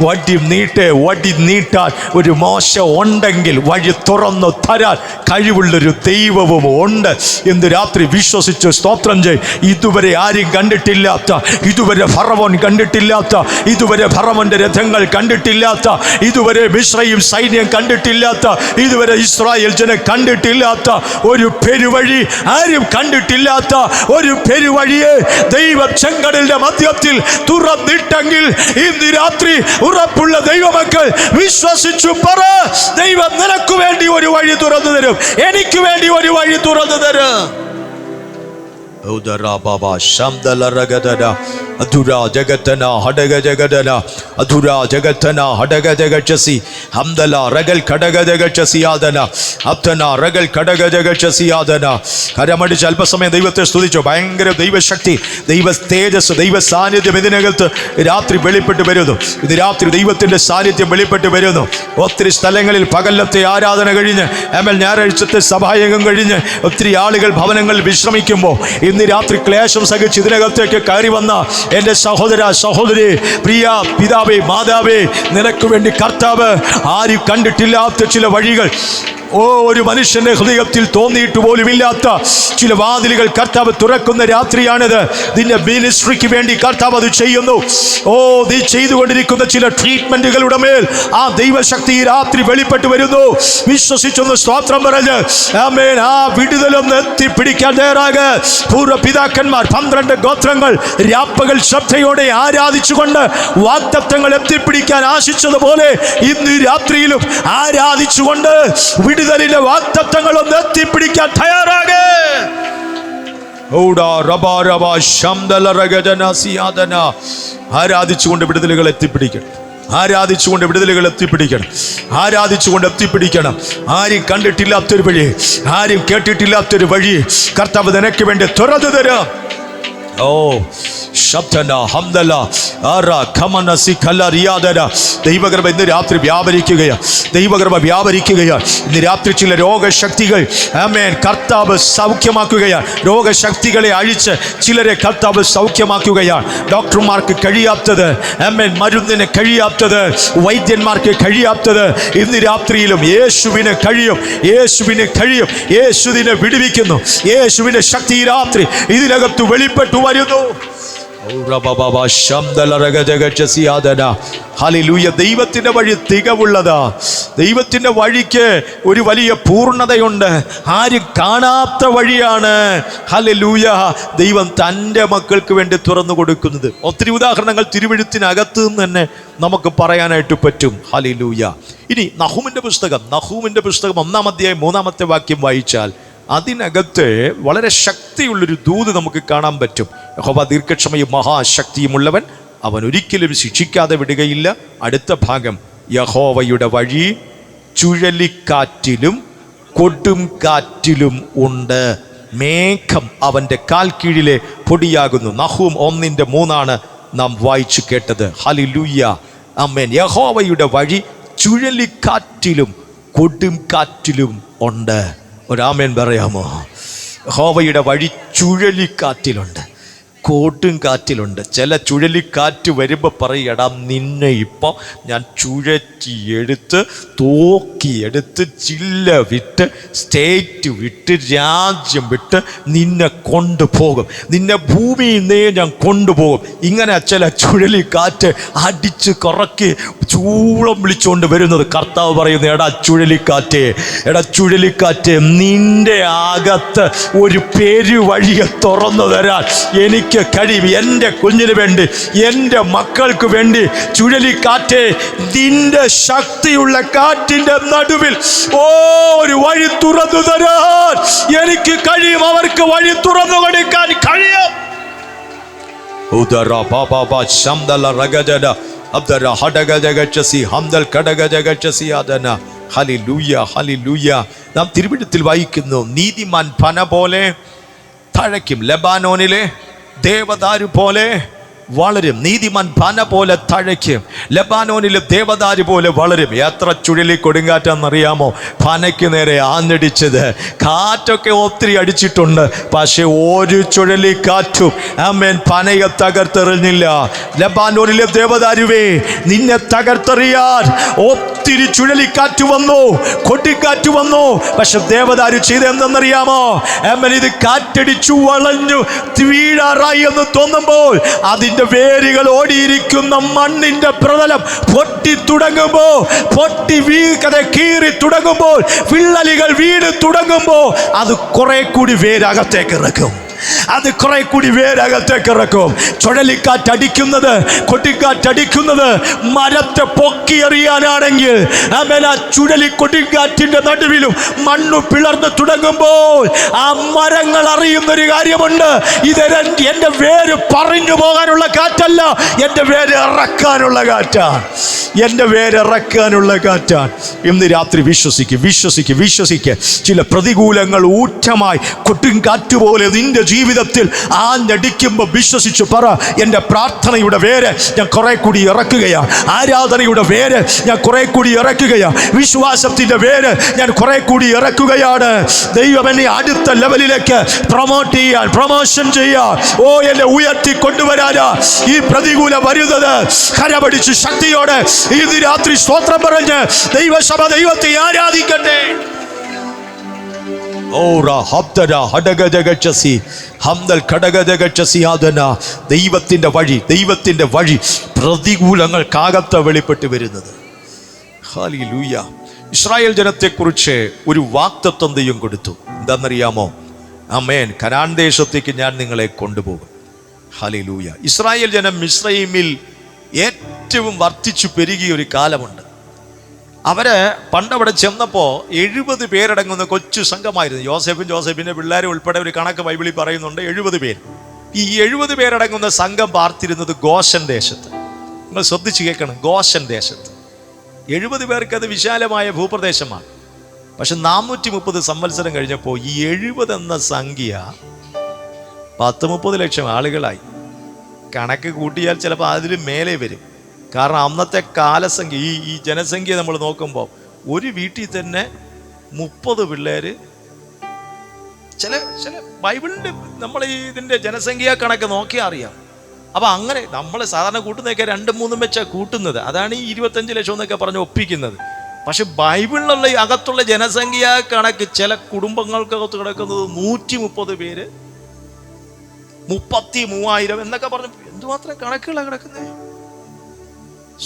വടി നീട്ട്. വടി നീട്ടാൻ ഒരു മോശ ഉണ്ടെങ്കിൽ വഴി തുറന്നു തരാൻ കഴിവുള്ളൊരു ദൈവവും ഉണ്ട് എന്ന് രാത്രി വിശ്വസിച്ച് സ്തോത്രം ചെയ്യും. ഇതുവരെ ആരും കണ്ടിട്ടില്ലാത്ത, ഇതുവരെ ഫറവോൻ കണ്ടിട്ടില്ലാത്ത, ഇതുവരെ ഫറവോന്റെ രഥങ്ങൾ കണ്ടിട്ടില്ലാത്ത, ഇതുവരെ മിസ്രയീം സൈന്യം കണ്ടിട്ടില്ലാത്ത, ഇതുവരെ ഇസ്രായേൽ ജനം കണ്ടിട്ടില്ലാത്ത ഒരു പെരുവഴി, ആരും കണ്ടിട്ടില്ലാത്ത ഒരു പെരുവഴിയെ ദൈവം ചെങ്കടലിന്റെ മധ്യത്തിൽ തുറന്നിട്ടെങ്കിൽ ഇന്ന് രാത്രി ഉറപ്പുള്ള ദൈവമക്കൾ വിശ്വസിച്ചു പറ, ദൈവം നിനക്ക് വേണ്ടി ഒരു വഴി തുറന്നു തരും, എനിക്ക് വേണ്ടി ഒരു വഴി തുറന്നു തരും. അധുരാ ജഗത്തന ഹടക ജഗദന അധുരാ ജഗത്തന ഹടക ജഗചസി ഹംദല റഗൽ ഘടക ജഗചസിയാദന അബ്തന റഗൽ ഘടക ജഗചസിയാദന. കരമടിച്ച് അല്പസമയം ദൈവത്തെ സ്തുതിച്ചു. ഭയങ്കര ദൈവശക്തി, ദൈവ തേജസ്, ദൈവ സാന്നിധ്യം ഇതിനകത്ത് രാത്രി വെളിപ്പെട്ട് വരുന്നു. ഇത് രാത്രി ദൈവത്തിൻ്റെ സാന്നിധ്യം വെളിപ്പെട്ട് വരുന്നു. ഒത്തിരി സ്ഥലങ്ങളിൽ പകലത്തെ ആരാധന കഴിഞ്ഞ് ഞായറാഴ്ചത്തെ സഭായകം കഴിഞ്ഞ് ഒത്തിരി ആളുകൾ ഭവനങ്ങളിൽ വിശ്രമിക്കുമ്പോൾ ഇന്ന് രാത്രി ക്ലേശം സഹിച്ച് ഇതിനകത്തേക്ക് കയറി വന്ന എൻ്റെ സഹോദര സഹോദരി, പ്രിയ പിതാവേ മാതാവേ, നിനക്ക് വേണ്ടി കർത്താവ് ആരും കണ്ടിട്ടില്ലാത്ത ചില വഴികൾ, ഒരു മനുഷ്യന്റെ ഹൃദയത്തിൽ തോന്നിയിട്ട് പോലുമില്ലാത്ത ചില വാതിലുകൾ കർത്താവ് തുറക്കുന്ന രാത്രിയാണിത്. നിന്റെ മിനിസ്ട്രിക്ക് വേണ്ടി കർത്താവ് അത് ചെയ്യുന്നു. നീ ചെയ്തുകൊണ്ടിരിക്കുന്ന ചില ട്രീറ്റ്മെന്റുകളുടെ മേൽ ആ ദൈവശക്തി ഈ രാത്രി വെളിപ്പെട്ട് വരുന്നു. വിശ്വസിച്ചൊന്ന് സ്തോത്രം പറഞ്ഞ് ആമേൻ. ആ വിടുതലൊന്ന് എത്തിപ്പിടിക്കാൻ തയ്യാറാകെ. പൂർവ്വ പിതാക്കന്മാർ 12 ഗോത്രങ്ങൾ രാപ്പകൽ ശ്രദ്ധയോടെ ആരാധിച്ചുകൊണ്ട് വാഗ്ദത്തങ്ങൾ എത്തിപ്പിടിക്കാൻ ആശിച്ചതുപോലെ ഇന്ന് രാത്രിയിലും ആരാധിച്ചുകൊണ്ട് വിടുതലിന്റെ വാഗ്ദത്തങ്ങളൊന്ന് എത്തിപ്പിടിക്കാൻ തയ്യാറാകെ. ആരാധിച്ചുകൊണ്ട് വിടുതലുകൾ എത്തിപ്പിടിക്കണം. ആരാധിച്ചുകൊണ്ട് വിടുതലുകൾ എത്തിപ്പിടിക്കണം. ആരാധിച്ചുകൊണ്ട് എത്തിപ്പിടിക്കണം. ആരും കണ്ടിട്ടില്ലാത്തൊരു വഴി, ആരും കേട്ടിട്ടില്ലാത്തൊരു വഴി കർത്താവ് നിനക്ക് വേണ്ടി തുറന്നു തരാം. ദൈവകൃപ ഇന്ന് രാത്രി വ്യാപരിക്കുകയാണ്. ദൈവകൃപ വ്യാപരിക്കുകയാണ്. ഇന്ന് രാത്രി ചില രോഗശക്തികൾ കർത്താവ് സൗഖ്യമാക്കുകയാണ്. രോഗശക്തികളെ അഴിച്ച് ചിലരെ കർത്താവ് സൗഖ്യമാക്കുകയാണ്. ഡോക്ടർമാർക്ക് കഴിയാത്തത്, മരുന്നിന് കഴിയാത്തത്, വൈദ്യന്മാർക്ക് കഴിയാത്തത് ഇന്ന് രാത്രിയിലും യേശുവിന് കഴിയും. യേശുവിന് കഴിയും. യേശുവിനെ വിടുവിക്കുന്നു. യേശുവിന്റെ ശക്തി രാത്രി ഇതിനകത്ത് വെളിപ്പെട്ടു വരുന്നു. ഹല്ലേലൂയ. ദൈവത്തിന്റെ വഴി തികവുള്ളതാ. ദൈവത്തിന്റെ വഴിക്ക് ഒരു വലിയ പൂർണ്ണതയുണ്ട്. ആരും കാണാത്ത വഴിയാണ്. ഹല്ലേലൂയ. ദൈവം തൻ്റെ മക്കൾക്ക് വേണ്ടി തുറന്നു കൊടുക്കുന്നത്. ഒത്തിരി ഉദാഹരണങ്ങൾ തിരുവെഴുത്തിനകത്ത് നിന്ന് തന്നെ നമുക്ക് പറയാനായിട്ട് പറ്റും. ഹല്ലേലൂയ. ഇനി നഹൂമിന്റെ പുസ്തകം 1-ാം അധ്യായം 3-ാമത്തെ വാക്യം വായിച്ചാൽ അതിനകത്ത് വളരെ ശക്തിയുള്ളൊരു ദൂത് നമുക്ക് കാണാൻ പറ്റും. യഹോവ ദീർഘക്ഷമയും മഹാശക്തിയുമുള്ളവൻ, അവൻ ഒരിക്കലും ശിക്ഷിക്കാതെ വിടുകയില്ല. അടുത്ത ഭാഗം, യഹോവയുടെ വഴി ചുഴലിക്കാറ്റിലും കൊടും കാറ്റിലും ഉണ്ട്. മേഘം അവൻ്റെ കാൽ കീഴിലെ പൊടിയാകുന്നു. നഹൂം 1:3 നാം വായിച്ചു കേട്ടത്. ഹല്ലേലൂയ. ആമേൻ. യഹോവയുടെ വഴി ചുഴലിക്കാറ്റിലും കൊടും കാറ്റിലും ഉണ്ട്. ഒരാമേൻ പറയാമോ? യഹോവയുടെ വഴി ചുഴലിക്കാറ്റിലുണ്ട്, കൊടും കാറ്റിലുണ്ട്. ചില ചുഴലിക്കാറ്റ് വരുമ്പോൾ പറയടാ, നിന്നെ ഇപ്പോൾ ഞാൻ ചുഴറ്റിയെടുത്ത് തോക്കിയെടുത്ത് ജില്ല വിട്ട് സ്റ്റേറ്റ് വിട്ട് രാജ്യം വിട്ട് നിന്നെ കൊണ്ടുപോകും. നിന്നെ ഭൂമിയിൽ നിന്നേ ഞാൻ കൊണ്ടുപോകും. ഇങ്ങനെ ചില ചുഴലിക്കാറ്റ് അടിച്ച് കുറക്കി ചൂളം വിളിച്ചുകൊണ്ട് വരുന്നത്. കർത്താവ് പറയുന്നു, എടാ ചുഴലിക്കാറ്റ്, നിന്റെ അകത്ത് ഒരു പെരുവഴിയെ തുറന്നു തരാൻ എനിക്ക് കഴിയും. എൻ്റെ കുഞ്ഞിന് വേണ്ടി, എൻ്റെ മക്കൾക്ക് വേണ്ടി ചുഴലിക്കാറ്റ്, നിന്റെ ശക്തിയുള്ള കാറ്റിൻ്റെ നടുവിൽ ഒരു വഴി തുറന്നു തരാൻ എനിക്ക് കഴിയും. അവർക്ക് വഴി തുറന്നു കൊടുക്കാൻ കഴിയും. നാം തിരുവെഴുത്തിൽ വായിക്കുന്നു, നീതിമാൻ പന പോലെ തഴയ്ക്കും, ലബാനോനിലെ ദേവദാരു പോലെ വളരും. നീതിമാൻ പന പോലെ തഴയ്ക്കും, ലബാനോനിലെ ദേവദാരു പോലെ വളരും. എത്ര ചുഴലി കൊടുങ്കാറ്റാന്നറിയാമോ പനയ്ക്ക് നേരെ ആഞ്ഞടിച്ചത്? കാറ്റൊക്കെ ഒത്തിരി അടിച്ചിട്ടുണ്ട്, പക്ഷെ ഒരു ചുഴലിക്കാറ്റും പനയെ തകർത്തെറിഞ്ഞില്ല. ലബാനോനിലെ ദേവദാരുവേ, നിന്നെ തകർത്തെറിയാൻ ഒത്തിരി ചുഴലിക്കാറ്റ് വന്നു, കൊട്ടിക്കാറ്റ് വന്നു. പക്ഷെ ദേവദാരു ചെയ്തെന്തെന്നറിയാമോ? ഇത് കാറ്റടിച്ചു വളഞ്ഞു വീഴാറായി എന്ന് തോന്നുമ്പോൾ അതിൻ്റെ വേരുകൾ ഓടിയിരിക്കുന്ന മണ്ണിന്റെ പ്രതലം പൊട്ടി തുടങ്ങുമ്പോ, കീറി തുടങ്ങുമ്പോൾ, വിള്ളലുകൾ വീണ് തുടങ്ങുമ്പോൾ അത് കുറെ കൂടി വേരകത്തേക്ക് ഇറക്കും. അത് കുറെ കൂടി വേരകത്തേക്ക് ഇറക്കും. ചുഴലിക്കാറ്റടിക്കുന്നത്, കൊടുങ്കാറ്റടിക്കുന്നത് മരത്തെ പൊക്കിയെറിയാനാണെങ്കിൽ ആമേൻ, ആ ചുഴലി കൊടുങ്കാറ്റിന്റെ നടുവിലും മണ്ണു പിളർന്ന് തുടങ്ങുമ്പോൾ ആ മരങ്ങൾ അറിയുന്നൊരു കാര്യമുണ്ട്, ഇത് എൻ്റെ വേര് പറഞ്ഞു പോകാനുള്ള കാറ്റല്ല, എൻ്റെ വേര് ഇറക്കാനുള്ള കാറ്റാണ്, എൻ്റെ വേര് ഇറക്കാനുള്ള കാറ്റാണ്. ഇന്ന് രാത്രി വിശ്വസിക്ക്. ചില പ്രതികൂലങ്ങൾ ഊറ്റമായി കൊടുങ്കാറ്റ് പോലെ നിന്റെ ജീവിതത്തിൽ ആഞ്ഞടിക്കുമ്പോൾ വിശ്വസിച്ചു പറ, എൻ്റെ പ്രാർത്ഥനയുടെ വേര് ഞാൻ കുറെ കൂടി ഇറക്കുകയാണ്, ആരാധനയുടെ വേര് ഞാൻ കുറെ കൂടി ഇറക്കുകയാണ്, വിശ്വാസത്തിൻ്റെ വേര് ഞാൻ കുറെ കൂടി ഇറക്കുകയാണ്. ദൈവം എന്നെ അടുത്ത ലെവലിലേക്ക് പ്രൊമോഷൻ ചെയ്യാൻ, എന്നെ ഉയർത്തി കൊണ്ടുവരാനാ ഈ പ്രതികൂലം വരുന്നത്. കരപിടിച്ച് ശക്തിയോടെ ഇന്ന് രാത്രി സ്തോത്രം പറഞ്ഞ് ദൈവസഭ ദൈവത്തെ ആരാധിക്കട്ടെ. ദൈവത്തിന്റെ വഴി പ്രതികൂലങ്ങൾക്കകത്ത് വെളിപ്പെട്ട് വരുന്നത്. ഹല്ലേലൂയ. ഇസ്രായേൽ ജനത്തെക്കുറിച്ച് ഒരു വാഗ്ദത്തം ദൈവം കൊടുത്തു. എന്താണെന്നറിയാമോ? ആമേൻ, കനാൻ ദേശത്തേക്ക് ഞാൻ നിങ്ങളെ കൊണ്ടുപോകും. ഹല്ലേലൂയ. ഇസ്രായേൽ ജനം മിസ്രയീമിൽ ഏറ്റവും വർദ്ധിച്ചു പെരുകിയ ഒരു കാലമുണ്ട്. അവര് പണ്ടവിടെ ചെന്നപ്പോൾ 70 പേരടങ്ങുന്ന കൊച്ചു സംഘമായിരുന്നു. ജോസഫിൻ്റെ പിള്ളേരും ഉൾപ്പെടെ ഒരു കണക്ക് ബൈബിളിൽ പറയുന്നുണ്ട്. 70 പേര്. ഈ 70 പേരടങ്ങുന്ന സംഘം പാർത്തിരുന്നത് ഗോശൻ ദേശത്ത്. നിങ്ങൾ ശ്രദ്ധിച്ച് കേൾക്കണം, ഗോശൻ ദേശത്ത്. 70 പേർക്ക് അത് വിശാലമായ ഭൂപ്രദേശമാണ്. പക്ഷെ 430 സംവത്സരം കഴിഞ്ഞപ്പോൾ ഈ 70 എന്ന സംഖ്യ 10-30 ലക്ഷം ആളുകളായി. കണക്ക് കൂട്ടിയാൽ ചിലപ്പോൾ അതിൽ മേലെ വരും. കാരണം അന്നത്തെ കാലസംഖ്യ, ഈ ജനസംഖ്യ നമ്മൾ നോക്കുമ്പോൾ ഒരു വീട്ടിൽ തന്നെ 30 പിള്ളേര്. ചില ബൈബിളിൻ്റെ നമ്മൾ ഇതിൻ്റെ ജനസംഖ്യ കണക്ക് നോക്കിയാൽ അറിയാം. അപ്പം അങ്ങനെ നമ്മൾ സാധാരണ കൂട്ടുന്നതൊക്കെ 2-3 വെച്ചാണ് കൂട്ടുന്നത്. അതാണ് ഈ 25 ലക്ഷം എന്നൊക്കെ പറഞ്ഞ് ഒപ്പിക്കുന്നത്. പക്ഷെ ബൈബിളിലുള്ള അകത്തുള്ള ജനസംഖ്യ കണക്ക് ചില കുടുംബങ്ങൾക്കകത്ത് കിടക്കുന്നത് 130 പേര്, 33,000 എന്നൊക്കെ പറഞ്ഞു. എന്തുമാത്രം കണക്കുകളാണ് കിടക്കുന്നത്.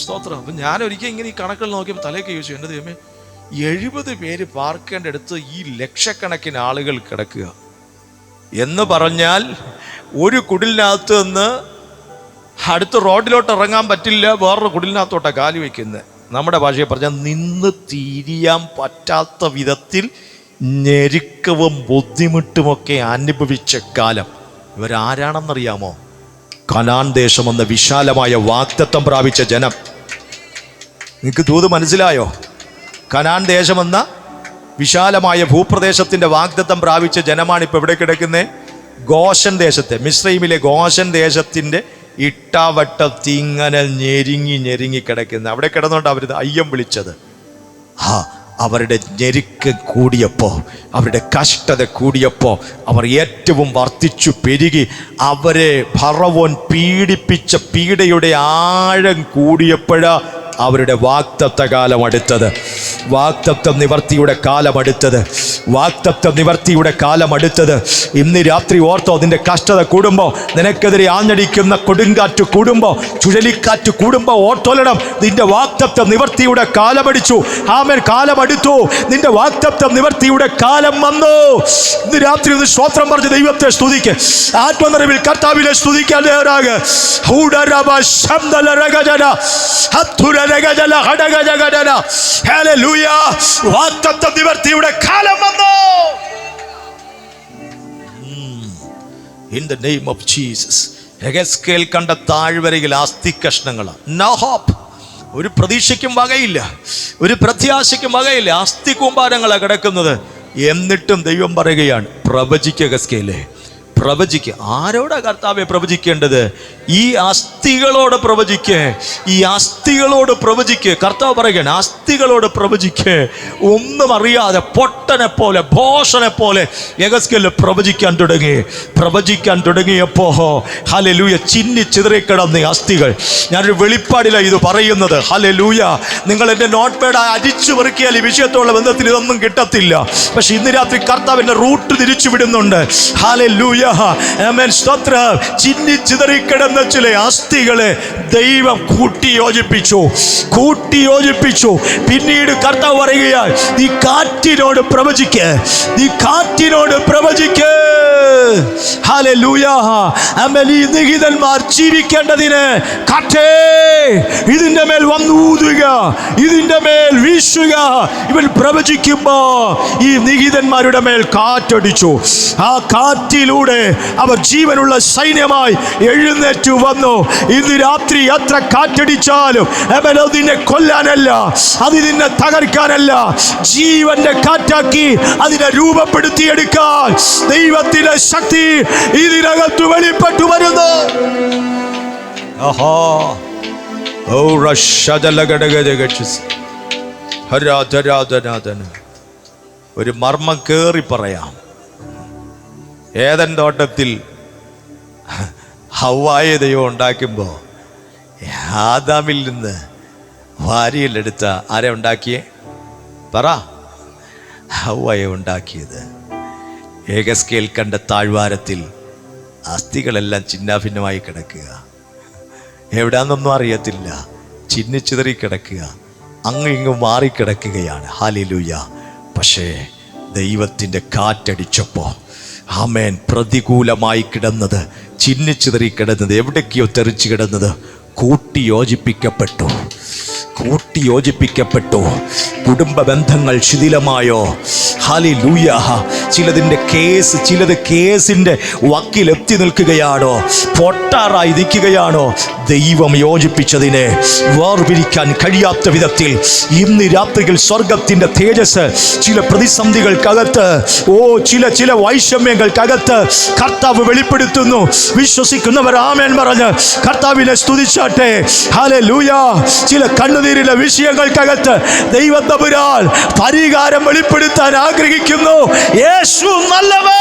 സ്തോത്രം. അപ്പം ഞാൻ ഒരിക്കൽ ഇങ്ങനെ ഈ കണക്കുകൾ നോക്കിയപ്പോൾ തലേക്ക് ചോദിച്ചു, എൻ്റെ ദൈവമേ, 70 പേര് പാർക്കേണ്ട അടുത്ത് ഈ ലക്ഷക്കണക്കിന് ആളുകൾ കിടക്കുക എന്ന് പറഞ്ഞാൽ ഒരു കുടിലിനകത്ത് നിന്ന് അടുത്ത റോഡിലോട്ട് ഇറങ്ങാൻ പറ്റില്ല, വേറൊരു കുടിലിനകത്തോട്ടാണ് കാല് വയ്ക്കുന്നത്. നമ്മുടെ ഭാഷയെ പറഞ്ഞാൽ നിന്ന് തിരിയാൻ പറ്റാത്ത വിധത്തിൽ ഞെരുക്കവും ബുദ്ധിമുട്ടുമൊക്കെ അനുഭവിച്ച കാലം. ഇവരാരാണെന്നറിയാമോ? കനാൻ ദേശം എന്ന വിശാലമായ വാഗ്ദത്തം പ്രാപിച്ച ജനം. നിങ്ങൾക്ക് ദൂത് മനസ്സിലായോ? കനാൻ ദേശമെന്ന വിശാലമായ ഭൂപ്രദേശത്തിൻ്റെ വാഗ്ദത്തം പ്രാപിച്ച ജനമാണ് ഇപ്പോൾ എവിടെ കിടക്കുന്നത്? ഗോശൻ ദേശത്തെ, മിസ്രൈമിലെ ഗോശൻ ദേശത്തിൻ്റെ ഇട്ടാവട്ടത്തിൽ ഇങ്ങനെ ഞെരുങ്ങി കിടക്കുന്നത്. അവിടെ കിടന്നുകൊണ്ട് അവർ അയ്യം വിളിച്ചത്. അവരുടെ ഞെരുക്ക് കൂടിയപ്പോൾ, അവരുടെ കഷ്ടത കൂടിയപ്പോൾ അവർ ഏറ്റവും വർദ്ധിച്ചു പെരുകി. അവരെ ഫറവോൻ പീഡിപ്പിച്ച പീഡയുടെ ആഴം കൂടിയപ്പോഴാ അവരുടെ വാഗ്ദത്ത കാലം അടുത്തത്. വാഗ്ദത്തം നിവർത്തിയുടെ കാലം അടുത്തത്. വാഗ്ദത്തം നിവർത്തിയുടെ കാലം അടുത്തത്. ഇന്ന് രാത്രി ഓർത്തോ, നിന്റെ കഷ്ടത കൂടുമ്പോൾ, നിനക്കെതിരെ ആഞ്ഞടിക്കുന്ന കൊടുങ്കാറ്റ് കൂടുമ്പോൾ, ചുഴലിക്കാറ്റ് കൂടുമ്പോൾ ഓർത്തോലണം, നിന്റെ വാഗ്ദത്തം നിവർത്തിയുടെ കാലമടിച്ചു. ആമേൻ, കാലമടുത്തു. നിന്റെ വാഗ്ദത്തം നിവർത്തിയുടെ കാലം വന്നു. ഇന്ന് രാത്രി ഒന്ന് സ്തോത്രം പറഞ്ഞ് ദൈവത്തെ സ്തുതിക്ക്. ആത്മനിറവിൽ കർത്താവിനെ സ്തുതിക്കാൻ തയ്യാറാക്. വാഗ്ദത്തം നിവർത്തിയുടെ കാലം വന്നു. In the name of Jesus. യെഹെസ്കേൽ കണ്ട താഴ്വരയിൽ അസ്ഥി കഷ്ണങ്ങളാണ്. No hope. ഒരു പ്രതീക്ഷയ്ക്കും വകയില്ല, ഒരു പ്രത്യാശയ്ക്കും വകയില്ല. അസ്ഥി കൂമ്പാരങ്ങളാണ് കിടക്കുന്നത്. എന്നിട്ടും ദൈവം പറയുകയാണ്, പ്രവചിക്കുക യെഹെസ്കേലേ, പ്രവചിക്കുക. ആരോടാ കർത്താവെ പ്രവചിക്കേണ്ടത്? ഈ അസ്ഥികളോട് പ്രവചിക്കുക, ഈ അസ്ഥികളോട് പ്രവചിക്കുക. കർത്താവ് പറയുകയാണ്, അസ്ഥികളോട് പ്രവചിക്കുക. ഒന്നും അറിയാതെ പൊട്ടനെ പോലെ, ഭോഷനെ പോലെ യെഹെസ്കേൽ പ്രവചിക്കാൻ തുടങ്ങിയപ്പോൾ ഹല്ലേലൂയ, ചിന്നി ചിതറിക്കിടന്ന അസ്ഥികൾ. ഞാനൊരു വെളിപ്പാടിലാണ് ഇത് പറയുന്നത്. ഹല്ലേലൂയ. നിങ്ങൾ എൻ്റെ നോട്ട് പേഡ് അരിച്ചു പെറുക്കിയാൽ ഈ വിഷയത്തോടുള്ള ബന്ധത്തിൽ ഇതൊന്നും കിട്ടത്തില്ല. പക്ഷെ ഇന്ന് രാത്രി കർത്താവിൻ്റെ റൂട്ട് തിരിച്ചു വിടുന്നുണ്ട്. ഹല്ലേലൂയ. ആമേൻ, സ്തോത്രം. ചിന്നി ചിതറിക്കിടന്ന ചില അസ്ഥികളെ ദൈവം കൂട്ടിയോജിപ്പിച്ചു. പിന്നീട് കർത്താവ് പറയുകയാൽ, നീ കാറ്റിനോട് പ്രവചിക്ക്, നീ കാറ്റിനോട് പ്രവചിക്ക്. ഹല്ലേലൂയ. ആമേൻ. ഈ നിഹിതന്മാർ ജീവിക്കേണ്ടതിന് കാറ്റേ ഇതിന്റെ മേൽ വന്നൂതുക, ഇതിന്റെ മേൽ വീശുക. ഇവൻ പ്രവചിക്കുമ്പോ ഈ നിഹിതന്മാരുടെ മേൽ കാറ്റടിച്ചു. ആ കാറ്റിലൂടെ അവർ ജീവനുള്ള സൈന്യമായി എഴുന്നേറ്റു വന്നു. ഇന്ന് രാത്രി എത്ര കാറ്റടിച്ചാലും അവൻ അതിനെ കൊല്ലാനല്ല, അത് നിന്നെ തകർക്കാനല്ല, ജീവന്റെ കാറ്റാക്കി അതിനെ രൂപപ്പെടുത്തിയെടുക്കാൻ ദൈവത്തിന്റെ ശക്തി ഇതിനകത്ത് വെളിപ്പെട്ടു വരുന്നു. ഒരു മർമ്മം കേറി പറയാം. ഏദൻ തോട്ടത്തിൽ ഹവ്വായെ ദൈവം ഉണ്ടാക്കുമ്പോ ആദാമിൽ നിന്ന് വാരിയിലെടുത്ത ആരെ ഉണ്ടാക്കിയേ? പറ. ഹവ്വായെ ഉണ്ടാക്കിയത്. ഏകസ്കേൽ കണ്ട താഴ്വാരത്തിൽ അസ്ഥികളെല്ലാം ചിന്നാഭിന്നമായി കിടക്കുക, എവിടാന്നൊന്നും അറിയത്തില്ല, ചിന്നിച്ചിതറി കിടക്കുക, അങ്ങും ഇങ്ങും മാറിക്കിടക്കുകയാണ്. ഹല്ലേലൂയ. പക്ഷേ ദൈവത്തിൻ്റെ കാറ്റടിച്ചപ്പോൾ ആമേൻ, പ്രതികൂലമായി കിടന്നത്, ചിന്നിച്ചിതറി കിടന്നത്, എവിടേക്കോ തെറിച്ച് കിടന്നത് കൂട്ടിയോജിപ്പിക്കപ്പെട്ടു. കുടുംബ ബന്ധങ്ങൾ ശിഥിലമായോ? ഹല്ലേലൂയ. ചിലതിൻ്റെ കേസിൻ്റെ വക്കിലെത്തി നിൽക്കുകയാണോ? പൊട്ടാറായി നിൽക്കുകയാണോ? ദൈവം യോജിപ്പിച്ചതിനെ വേർപിരിക്കാൻ കഴിയാത്ത വിധത്തിൽ ഇന്ന് രാത്രിയിൽ സ്വർഗത്തിൻ്റെ തേജസ് ചില പ്രതിസന്ധികൾക്കകത്ത്, ചില വൈഷമ്യങ്ങൾക്കകത്ത് കർത്താവ് വെളിപ്പെടുത്തുന്നു. വിശ്വസിക്കുന്നവർ ആമേൻ പറഞ്ഞ് കർത്താവിനെ സ്തുതിച്ചാട്ടെ. ഹല്ലേലൂയ. ചില കണ്ണുനീരിലെ വിഷയങ്ങൾക്കകത്ത് ദൈവം തമ്പുരാൻ പരിഹാരം വെളിപ്പെടുത്താൻ ആഗ്രഹിക്കുന്നു. യേശു നല്ലവൻ.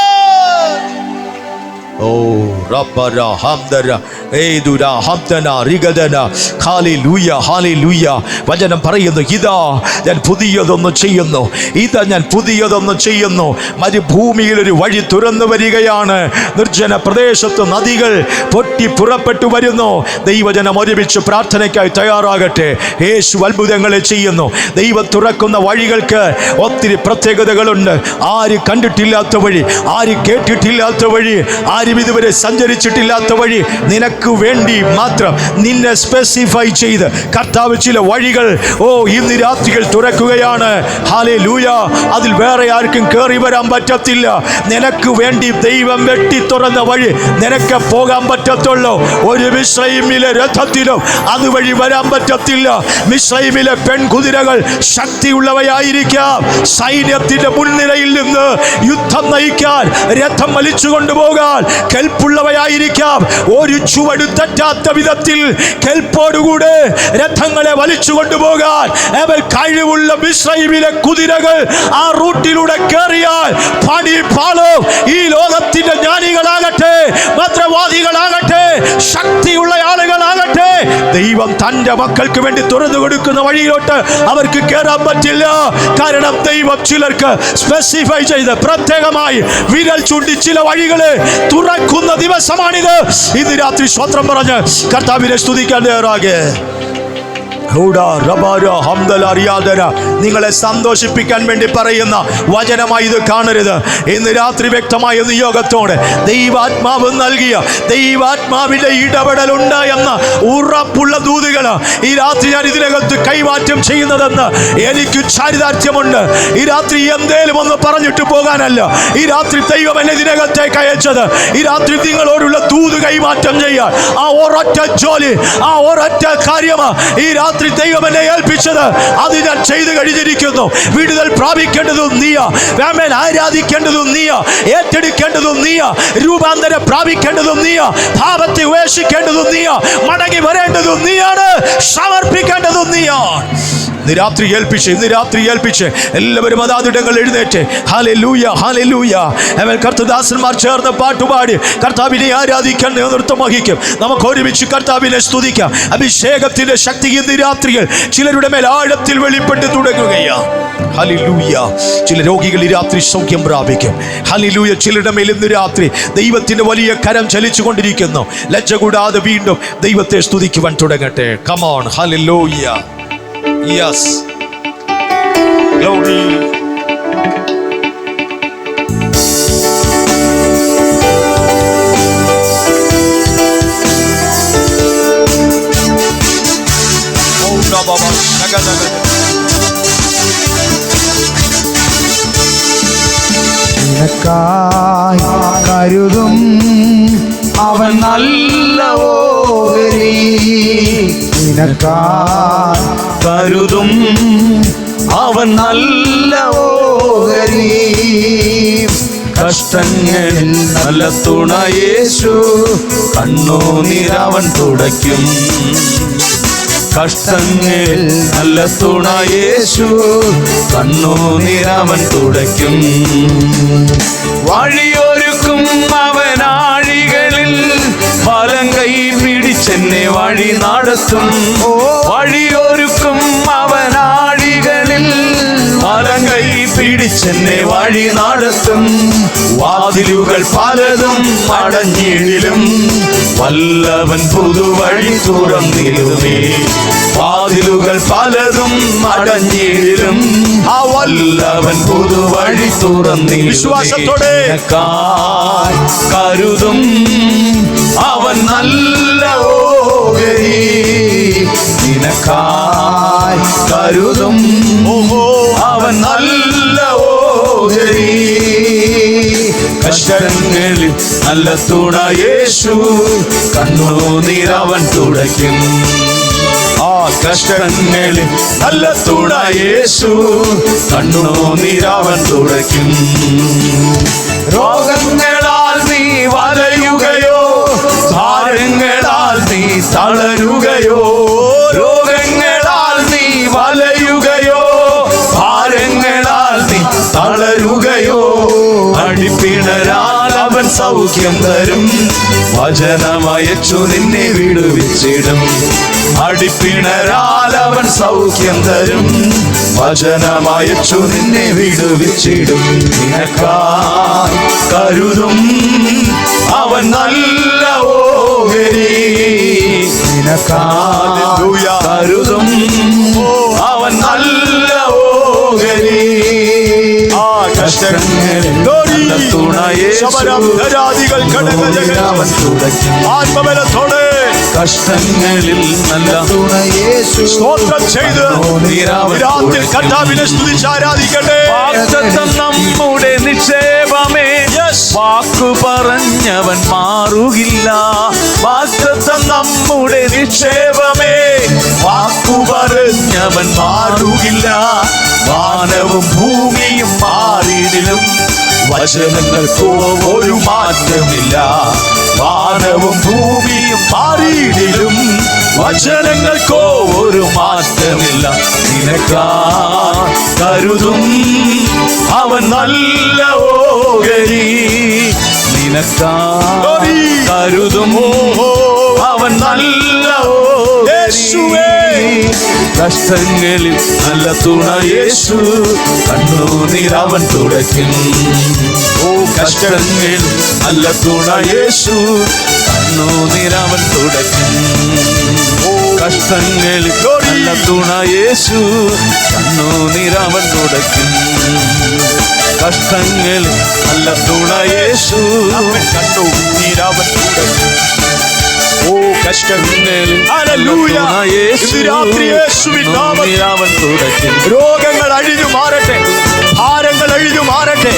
വചനം പറയുന്നു, ഇതാ ഞാൻ പുതിയതൊന്ന് ചെയ്യുന്നു, മരുഭൂമിയിൽ ഒരു വഴി തുറന്നു വരികയാണ്, നിർജ്ജന പ്രദേശത്ത് നദികൾ പൊട്ടി പുറപ്പെട്ടു വരുന്നു. ദൈവജനം ഒരുമിച്ച് പ്രാർത്ഥനയ്ക്കായി തയ്യാറാകട്ടെ. യേശു അത്ഭുതങ്ങളെ ചെയ്യുന്നു. ദൈവം തുറക്കുന്ന വഴികൾക്ക് ഒത്തിരി പ്രത്യേകതകളുണ്ട്. ആര് കണ്ടിട്ടില്ലാത്ത വഴി, ആര് കേട്ടിട്ടില്ലാത്ത വഴി, ആരും ഇതുവരെ സഞ്ചരിച്ചിട്ടില്ലാത്ത വഴി, നിനക്ക് വേണ്ടി മാത്രം നിന്നെ സ്പെസിഫൈ ചെയ്ത് കർത്താവ് ചില വഴികൾ ഇന്ന് രാത്രികൾ തുറക്കുകയാണ്. ഹല്ലേലൂയ. അതിൽ വേറെ ആർക്കും കയറി വരാൻ പറ്റത്തില്ല. നിനക്ക് വേണ്ടി ദൈവം വെട്ടി തുറന്ന വഴി നിനക്ക് പോകാൻ പറ്റത്തുള്ളൂ. ഒരു മിസ്രയീമിലെ രഥത്തിലും അതുവഴി വരാൻ പറ്റത്തില്ല. മിസ്രയീമിലെ പെൺകുതിരകൾ ശക്തിയുള്ളവയായിരിക്കാം. സൈന്യത്തിന്റെ മുൻനിരയിൽ നിന്ന് യുദ്ധം നയിക്കാൻ, രഥം വലിച്ചു കൊണ്ടുപോകാൻ കെൽപ്പുള്ളവയായിരിക്കാം. ഒരു ചുവട് തെറ്റാത്ത വിധത്തിൽ കെൽപ്പോടുകൂടെ രഥങ്ങളെ വലിച്ചു കൊണ്ടുപോകാൻ കഴിവുള്ള മിസ്രയീമിലെ കുതിരകൾ ആ റൂട്ടിലൂടെ കയറിയാൽ പണി പാളും. ഈ ലോകത്തിന്റെ ജ്ഞാനികളാകട്ടെ, മന്ത്രവാദികളാകട്ടെ, ശക്തിയുള്ള ആളുകളാകട്ടെ, ദൈവം തന്റെ മക്കൾക്ക് വേണ്ടി തുറന്നു കൊടുക്കുന്ന വഴിയിലോട്ട് അവർക്ക് കയറാൻ പറ്റില്ല. കാരണം ദൈവം ചിലർക്ക് സ്പെസിഫൈ ചെയ്ത് പ്രത്യേകമായി വിരൽ ചൂണ്ടി ചില വഴികളെ തുറക്കുന്ന ദിവസമാണിത്. ഇന്ന് രാത്രി സ്വത്രം പറഞ്ഞ് കർത്താവിനെ സ്തുതിക്കാൻ തയ്യാറാകെ. നിങ്ങളെ സന്തോഷിപ്പിക്കാൻ വേണ്ടി പറയുന്ന വചനമായി ഇത് കാണരുത്. ഇന്ന് രാത്രി വ്യക്തമായ നിയോഗത്തോടെ ദൈവാത്മാവ് നൽകിയ, ദൈവാത്മാവിന്റെ ഇടപെടലുണ്ട് എന്ന ഉറപ്പുള്ള ദൂതുകൾ ഈ രാത്രി ഞാൻ ഇതിനകത്ത് കൈമാറ്റം ചെയ്യുന്നതെന്ന് എനിക്ക് ചാരിതാർത്ഥ്യമുണ്ട്. ഈ രാത്രി എന്തേലും ഒന്ന് പറഞ്ഞിട്ട് പോകാനല്ല. ഈ രാത്രി ദൈവം എന്നെ ഇതിനകത്തേക്ക് അയച്ചത് ഈ രാത്രി നിങ്ങളോടുള്ള ദൂത് കൈമാറ്റം ചെയ്യാൻ. ആ ഒരൊറ്റ ജോലി, ആ ഒരൊറ്റ കാര്യം ഈ രാത്രി ദൈവം എന്നെ ഏൽപ്പിച്ചത്, അത് ഞാൻ ചെയ്തു കഴിഞ്ഞിരിക്കുന്നു. വിടുതൽ പ്രാപിക്കേണ്ടതും നീയാ, ആമേൻ, ആരാധിക്കേണ്ടതും നീയാ, ഏറ്റെടുക്കേണ്ടതും നീയാ, രൂപാന്തരം പ്രാപിക്കേണ്ടതും നീയാ, പാപത്തെ ഉപേക്ഷിക്കേണ്ടതും നീയാ, മടങ്ങി വരേണ്ടതും നീയാണ്, സമർപ്പിക്കേണ്ടതും നീയാണ്. ഇന്ന് രാത്രി ഏൽപ്പിച്ച് എല്ലാവരും അതാതിടങ്ങൾ എഴുന്നേറ്റ് ഹല്ലേലൂയ ഹല്ലേലൂയ. അവൻ കർത്തദാസന്മാർ ചേർന്ന് പാട്ടുപാടി കർത്താവിനെ ആരാധിക്കാൻ നേതൃത്വം വഹിക്കും. നമുക്ക് ഒരുമിച്ച് കർത്താവിനെ സ്തുതിക്കാം. അഭിഷേകത്തിന്റെ ശക്തി ഇന്ന് രാത്രിയിൽ ചിലരുടെ മേൽ ആഴത്തിൽ വെളിപ്പെട്ട് തുടങ്ങുകയാണ്. ഹല്ലേലൂയ. ചില രോഗികൾ ഈ രാത്രി സൗഖ്യം പ്രാപിക്കും. ഹല്ലേലൂയ. ചിലരുടെ മേൽ ഇന്ന് രാത്രി ദൈവത്തിന്റെ വലിയ കരം ചലിച്ചു കൊണ്ടിരിക്കുന്നു. ലജ്ജ കൂടാതെ വീണ്ടും ദൈവത്തെ സ്തുതിക്കുവാൻ തുടങ്ങട്ടെ. Come on. Hallelujah. Yes. Glory. നിനക്കായി കരുതും അവൻ നല്ല ഓഹരി. നിനക്കായി കരുതും അവൻ നല്ല ഓഹരി. കഷ്ടങ്ങളിൽ നല്ല തുണ യേശു, കണ്ണുനീരവൻ തുടയ്ക്കും. കഷ്ടങ്ങളിൽ നല്ല തുണ യേശു, കണ്ണുനീരവൻ തുടയ്ക്കും. വഴിയൊരുക്കും അവനാഴികളിൽ, വലം കൈ പിടിച്ചെന്നെ വഴി നടത്തും. വഴിയൊരുക്കും അവനാഴികളിൽ, വലം കൈ പിടിച്ചെന്നെ വഴി നടത്തും. വാതിലുകൾ പലതും അടഞ്ഞിടിലും, വല്ലവൻ പുതുവഴി തുറന്നിടുമേ. വാതിലുകൾ പലതും അടഞ്ഞിടിലും, ആ വല്ലവൻ പുതുവഴി തുറന്നിടുമേ. വിശ്വാസത്തോടെ കരുതും അവൻ നല്ല ഓഹരി. നിനക്കായി കരുതും അവൻ നല്ല ഓഹരി. കഷ്ടങ്ങളിൽ നല്ല തുണ യേശു, കണ്ണുനീരവൻ തുടയ്ക്കും. ആ കഷ്ടങ്ങളിൽ നല്ല തുണ യേശു, കണ്ണുനീരവൻ തുടയ്ക്കും. രോഗങ്ങളാൽ നീ വലയുകയോ, ഭാരങ്ങളാൽ നീ തളരുകയോ. രോഗങ്ങളാൽ നീ വലയുകയോ, ഭാരങ്ങളാൽ നീ തളരുകയോ. അടിപ്പിണരാൽ അവൻ സൗഖ്യം തരും, വചനമയച്ചു നിന്നെ വിടുവിച്ചിടും. അടിപ്പിണരാൽ അവൻ സൗഖ്യം തരും, വചനമയച്ചു നിന്നെ വിടുവിച്ചിടും. നിനക്കായി കരുതും അവൻ നല്ല ഓഹരി. നിനക്കായി കരുതും അവൻ നല്ല ഓഹരി. ആത്മബലത്തോടെ കഷ്ടങ്ങളിൽ നല്ല തുണ യേശു. സ്തോത്രം ചെയ്ത് രാത്രി കർത്താവിനെ സ്തുതിച്ച് ആരാധിക്കട്ടെ. നമ്മുടെ നിക്ഷേപമേ, വാക്കു പറഞ്ഞവൻ മാറുകില്ല. വാഗ്ദത്തം നമ്മുടെ നിക്ഷേപമേ, വാക്കു പറഞ്ഞവൻ മാറുകില്ല. വാനവും ഭൂമിയും മാറിയിടിലും, വചനങ്ങൾക്കോ ഒരു മാറ്റമില്ല. വാനവും ഭൂമിയും മാറിയിടിലും, വചനങ്ങൾക്കോ ഒരു മാറ്റമില്ല. നിനക്കായി കരുതും അവൻ നല്ല ഓഹരി. നിനക്കായി കരുതും അവൻ നല്ല ഓഹരി. കഷ്ടങ്ങളിൽ നല്ല തുണ യേശു, കണ്ണുനീരവൻ തുടയ്ക്കും. ഓ കഷ്ടങ്ങളിൽ നല്ല തുണ യേശു, കണ്ണുനീരവൻ തുടയ്ക്കും. ഓ കഷ്ടങ്ങളിൽ നല്ല തുണ യേശു, കണ്ണുനീരവൻ തുടയ്ക്കും. കഷ്ടങ്ങളിൽ നല്ല തുണ യേശു, കണ്ണുനീരവൻ തുടയ്ക്കും. ഓ കഷ്ടങ്ങളിൽ രോഗങ്ങൾ അഴിഞ്ഞു മാറട്ടെ, ഭാരങ്ങൾ അഴിഞ്ഞു മാറട്ടെ.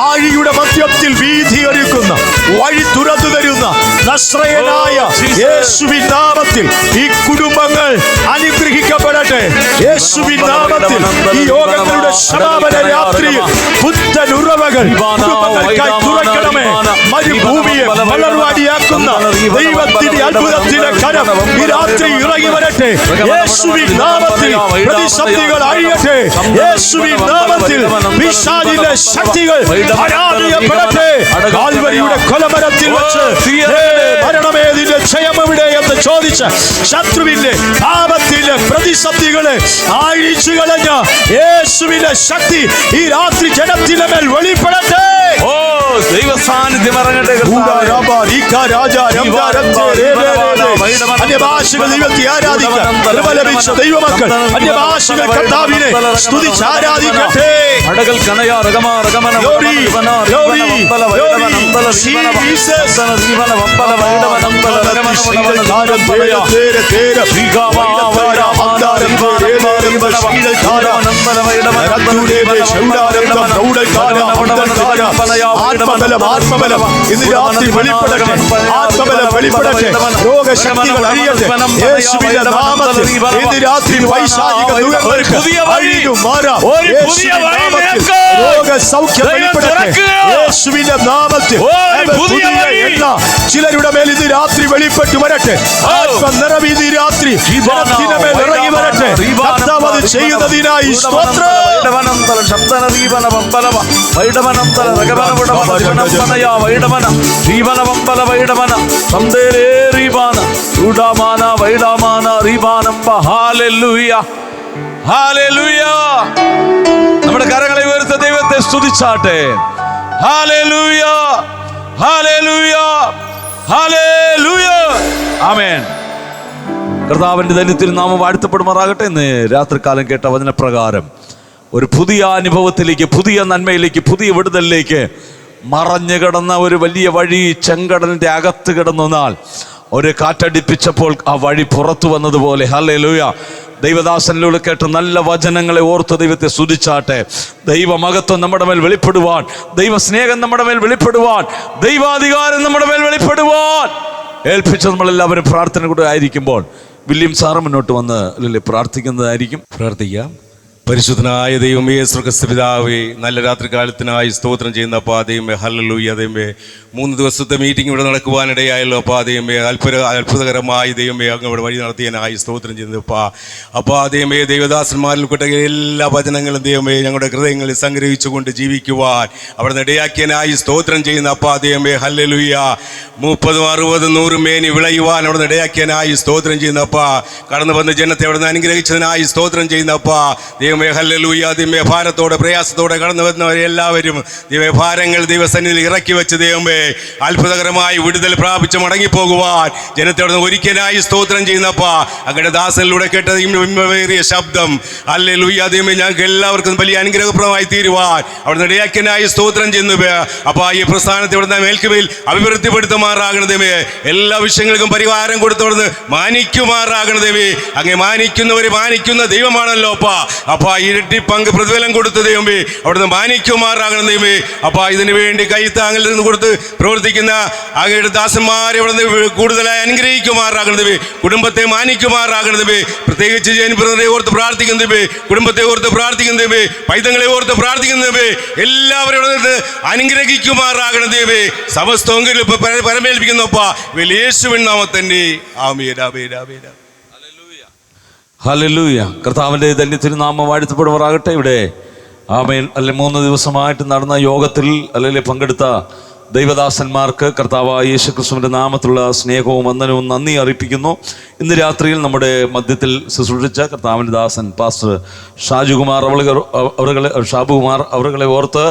ആഴിയുടെ മധ്യത്തിൽ വീഥി ഒരുക്കുന്ന, വഴി തുറന്നു തരുന്ന നസ്രയനായ യേശുവിൻ നാമത്തിൽ ഈ കുടുംബങ്ങൾ അനുഗ്രഹിക്കപ്പെടട്ടെ. യേശുവിൻ നാമത്തിൽ ഈ യോഗങ്ങളുടെ സമാപന രാത്രിയിൽ പുത്തൻ ഉറവകൾ കുടുംബങ്ങൾക്കായി തുറക്കണമേ. മരുഭൂമിയെ വളർവാടിയാക്കുന്ന ദൈവത്തിന്റെ അത്ഭുതത്തിന്റെ കരം ഈ രാത്രി ഇറങ്ങി വരട്ടെ. യേശുവിൻ നാമത്തിൽ പ്രതിസന്ധികൾ അഴിയട്ടെ. യേശുവിൻ നാമത്തിൽ പിശാചിന്റെ ശക്തികൾ പരാജയപ്പെടട്ടെ. കാൽവരിയുടെ കൊലമരത്തിൽ വെച്ച് മരണമേ നിന്റെ ജയം എവിടെ എന്ന് ചോദിച്ച ശത്രുവിന്റെ പാപത്തിന്റെ പ്രതിസന്ധികളെ അഴിച്ചു കളഞ്ഞ യേശുവിന്റെ ശക്തി ഈ രാത്രി ജനത്തിന്റെ മേൽ വെളിപ്പെടട്ടെ. ഓ ദൈവ സാന്നിധ്യം ഇറങ്ങട്ടെ. അന്യഭാഷകൾ ദൈവത്തെ ആരാധിക്കാൻ ലഭിച്ച ദൈവമക്കൾ അന്യഭാഷകൾ കർത്താവിനെ സ്തുതിച്ച് ആരാധിക്കട്ടെ. ആത്മബലം ഇന്ന് രാത്രി വെളിപ്പെടട്ടെ. ആത്മബലം വെളിപ്പെടട്ടെ. രോഗശക്തികൾ അഴിയട്ടെ യേശുവിന്റെ നാമത്തിൽ. ഇന്ന് രാത്രി വൈശാചിക ദുഃഖങ്ങൾക്ക് അഴിഞ്ഞു മാറാം യേശുവിന്റെ നാമത്തിൽ. രോഗസൗഖ്യം വെളിപ്പെടട്ടെ യേശുവിന്റെ നാമത്തിൽ. പുതിയ എണ്ണ ചിലരുടെ മേൽ ഇത് രാത്രി വെളിപ്പെട്ടു വരട്ടെ. ആത്മനിറവ് ഇത് രാത്രി ജനത്തിന്മേൽ ഇറങ്ങി വരട്ടെ. കർത്താവ് അത് ചെയ്യുന്നതിനായി സ്തോത്രം. നമ്മുടെ കരങ്ങളെ ഉയർത്ത ദൈവത്തെ സ്തുതിച്ചാട്ടെ. ഹല്ലേലൂയ, ഹല്ലേലൂയ, ഹല്ലേലൂയ. ആമേൻ. കർത്താവിന്റെ ധന്യത്തിൽ നാമം വാഴ്ത്തപ്പെടുമാറാകട്ടെ. ഇന്ന് രാത്രികാലം കേട്ട വചനപ്രകാരം ഒരു പുതിയ അനുഭവത്തിലേക്ക്, പുതിയ നന്മയിലേക്ക്, പുതിയ വിടുതലിലേക്ക് മറഞ്ഞു കിടന്ന ഒരു വലിയ വഴി ചെങ്കടലിന്റെ അകത്ത് കിടന്നാൽ ഒരു കാറ്റടിപ്പിച്ചപ്പോൾ ആ വഴി പുറത്തു വന്നതുപോലെ. ഹല്ലേലൂയ. ദൈവദാസനിലൂടെ കേട്ട നല്ല വചനങ്ങളെ ഓർത്ത് ദൈവത്തെ സ്തുതിച്ചാട്ടെ. ദൈവമഹത്വം നമ്മുടെ മേൽ വെളിപ്പെടുവാൻ, ദൈവസ്നേഹം നമ്മുടെ മേൽ വെളിപ്പെടുവാൻ, ദൈവാധികാരം നമ്മുടെ മേൽ വെളിപ്പെടുവാൻ ഏൽപ്പിച്ച നമ്മളെല്ലാവരും പ്രാർത്ഥന കൂടെ ആയിരിക്കുമ്പോൾ വില്യം സാറ് മുന്നോട്ട് വന്ന് അല്ലേ പ്രാർത്ഥിക്കുന്നതായിരിക്കും. പ്രാർത്ഥിക്കാം. പരിശുദ്ധനായ ദൈവമേ, സ്വർഗ്ഗസ്ഥപിതാവേ, നല്ല രാത്രി കാലത്തിനായി സ്തോത്രം ചെയ്യുന്ന അപ്പാ ദൈവമേ. ഹല്ലേലൂയ ദൈവമേ. 3 ദിവസത്തെ മീറ്റിംഗ് ഇവിടെ നടക്കുവാനിടയായല്ലോ അപ്പാ ദൈവമേ. അത്ഭുതകരമായി ദൈവമേ അങ്ങ് ഇവിടെ വഴി നടത്തിയതിനായി സ്തോത്രം ചെയ്യുന്നു അപ്പാ ദൈവമേ. ദൈവദാസന്മാരിൽ കൂട്ട എല്ലാ വചനങ്ങളും ദൈവമേ ഞങ്ങളുടെ ഹൃദയങ്ങളിൽ സംഗ്രഹിച്ചുകൊണ്ട് ജീവിക്കുവാൻ അവിടെ ഇടയാക്കിയതിനായി സ്തോത്രം ചെയ്യുന്ന അപ്പാ ദൈവമേ. ഹല്ലേലൂയ. 30, 60, 100 മേനി വിളയുവാൻ അവിടെ ഇടയാക്കിയതിനായി സ്തോത്രം ചെയ്യുന്നപ്പാ. കടന്നു വന്ന ജനത്തെ അവിടെ നിന്ന് അനുഗ്രഹിച്ചതിനായി സ്തോത്രം ചെയ്യുന്നപ്പാ ദൈവമേ. ഹല്ലേലൂയ. ദൈവമേ, ഭാരത്തോടെ പ്രയാസത്തോടെ കടന്നു വന്നവരെല്ലാവരും ദൈവമേ ഭാരങ്ങൾ ദൈവസന്നിധിയിൽ ഇറക്കി വെച്ച് ദൈവമേ അത്ഭുതകരമായി വിടുതൽ പ്രാപിച്ച് മടങ്ങിപ്പോകുവാൻ ജനത്തെ അവിടെ നിന്ന് ഒരിക്കലായി സ്തോത്രം ചെയ്യുന്നപ്പാ. അങ്ങയുടെ ദാസനിലൂടെ കേട്ട ഇമ്പമേറിയ ശബ്ദം ഹല്ലേലൂയ ദൈവമേ ഞങ്ങൾക്ക് എല്ലാവർക്കും വലിയ അനുഗ്രഹപ്രദമായി തീരുവാൻ അവിടെ നിന്ന് ഇടയാക്കിയതിനായി സ്തോത്രം ചെയ്യുന്നു അപ്പാ. ഈ പ്രസ്ഥാനത്തെ ഇവിടെ നിന്ന് മേൽക്കുമേൽ അഭിവൃദ്ധിപ്പെടുത്തുമാറാകണതേ. എല്ലാ വിഷയങ്ങൾക്കും പരിഹാരം കൊടുത്തവിടുന്ന് മാനിക്കുമാറാകണതേ. അങ്ങേ മാനിക്കുന്നവരെ മാനിക്കുന്ന ദൈവമാണല്ലോ അപ്പാ. ഇരട്ടി പങ്ക് പ്രതിഫലം കൊടുത്ത ദൈവമേ അവിടുന്ന് മാനിക്കുമാറാകണം ദൈവമേ. അപ്പാ, ഇതിനു വേണ്ടി കൈത്താങ്ങിൽ നിന്ന് കൊടുത്ത് പ്രവർത്തിക്കുന്ന അങ്ങയുടെ ദാസന്മാരെ അവിടുന്ന് കൂടുതലായി അനുഗ്രഹിക്കുമാറാകണം ദൈവമേ. കുടുംബത്തെ മാനിക്കുമാറാകണം ദൈവമേ. പ്രത്യേകിച്ച് ജനപ്രതിനിധിയെ ഓർത്ത് പ്രാർത്ഥിക്കുന്ന ദൈവമേ, കുടുംബത്തെ ഓർത്ത് പ്രാർത്ഥിക്കുന്ന ദൈവമേ, പൈതങ്ങളെ ഓർത്ത് പ്രാർത്ഥിക്കുന്ന ദൈവമേ, എല്ലാവരും അവിടെ അനുഗ്രഹിക്കുമാറാകണം ദൈവമേ. സമസ്തമെങ്കിലും ഇപ്പൊ പരമേൽപ്പിക്കുന്നപ്പാ യേശുവിൻ നാമത്തിന്റെ ആമേൻ, ആമേൻ, ആമേൻ. ഹല്ലേലൂയ. കർത്താവിന്റെ ധന്യത്തിൽ നാമം വാഴ്ത്തപ്പെടുമാറാകട്ടെ. ഇവിടെ ആമേൻ. 3 ദിവസമായിട്ട് നടന്ന യോഗത്തിൽ പങ്കെടുത്ത ദൈവദാസന്മാർക്ക് കർത്താവായ യേശുക്രിസ്തുവിന്റെ നാമത്തിലുള്ള സ്നേഹവും വന്ദനവും നന്ദി അറിയിപ്പിക്കുന്നു. ഇന്ന് രാത്രിയിൽ നമ്മുടെ മധ്യത്തിൽ ശുശ്രൂഷിച്ച കർത്താവിൻ്റെ ദാസൻ പാസ്റ്റർ ഷാബുകുമാർ അവരുകളെ ഓർത്ത്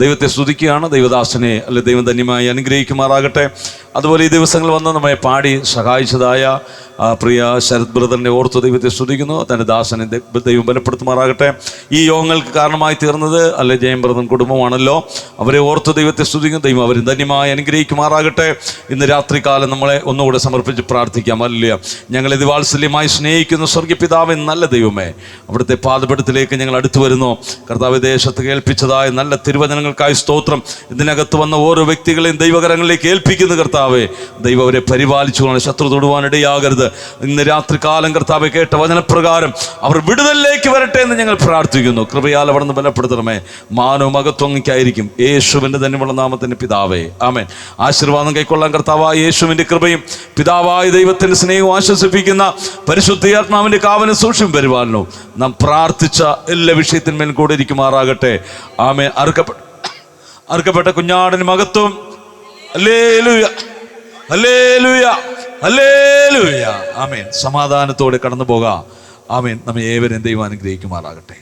ദൈവത്തെ സ്തുതിക്കുകയാണ്. ദൈവദാസനെ ദൈവം ധന്യമായി അനുഗ്രഹിക്കുമാറാകട്ടെ. അതുപോലെ ഈ ദിവസങ്ങൾ വന്ന് നമ്മെ പാടി സഹായിച്ചതായ പ്രിയ ശരത് ബ്രദറിനെ ഓർത്ത് ദൈവത്തെ സ്തുതിക്കുന്നു. തൻ്റെ ദാസനെ ദൈവം ബലപ്പെടുത്തുമാറാകട്ടെ. ഈ യോഗങ്ങൾക്ക് കാരണമായി തീർന്നത് ജയം ബ്രദർ കുടുംബമാണല്ലോ. അവരെ ഓർത്ത് ദൈവത്തെ സ്തുതിക്കുന്നു. ദൈവം അവരെ ധന്യമായി അനുഗ്രഹിക്കുമാറാകട്ടെ. ഇന്ന് രാത്രികാലം നമ്മളെ ഒന്നുകൂടെ സമർപ്പിച്ച് പ്രാർത്ഥിക്കാം. ഹല്ലേലൂയ. ഞങ്ങളെ ദിവാത്സല്യമായി സ്നേഹിക്കുന്ന സ്വർഗ്ഗപിതാവേ, നല്ല ദൈവമേ, അവിടുത്തെ പാദപീഠത്തിലേക്ക് ഞങ്ങൾ അടുത്തു വരുന്നു. കർത്താവ് ദേശത്ത് കേൾപ്പിച്ചതായ നല്ല തിരുവചനങ്ങൾക്കായി സ്തോത്രം. ഇതിനകത്ത് വന്ന ഓരോ വ്യക്തികളെയും ദൈവകരങ്ങളിലേക്ക് ഏൽപ്പിക്കുന്ന കർത്താവേ, ദൈവം അവരെ പരിപാലിച്ചുകൊണ്ട് ശത്രു തൊടുവാനിടയാകരുത്. ഇന്ന് രാത്രികാലം കർത്താവെ കേട്ട വചനപ്രകാരം അവർ വിടുതലിലേക്ക് വരട്ടെ എന്ന് ഞങ്ങൾ പ്രാർത്ഥിക്കുന്നു. കൃപയാൽ അവിടെ നിന്ന് ബലപ്പെടുത്തണമേ. മാനവും മഹത്വങ്ങൾക്കായിരിക്കും യേശുവിൻ്റെ ധന്യമുള്ള നാമത്തിൻ്റെ പിതാവേ, ആമേൻ. ആശീർവാദം കൈക്കൊള്ളാൻ കർത്താവായ യേശുവിൻ്റെ കൃപയും പിതാവായ ദൈവത്തിൻ്റെ സ്നേഹവും ആശ്വസിപ്പിക്കുന്ന പരിശുദ്ധാത്മാവിൻ്റെ കാവലും സൂക്ഷ്യം പരിപാലനവും നാം പ്രാർത്ഥിച്ച എല്ലാ വിഷയത്തിന്മേൽ കൂടെ ഇരിക്കുമാറാകട്ടെ. ആമേൻ. അറുക്കപ്പെട്ട കുഞ്ഞാടിന് മഹത്വം. ഹല്ലേലൂയ, ഹല്ലേലൂയ, ഹല്ലേലൂയ. ആമേൻ. സമാധാനത്തോടെ കടന്നു പോകാം. ആമേൻ. നമ്മെ ഏവരും ദൈവം അനുഗ്രഹിക്കുമാറാകട്ടെ.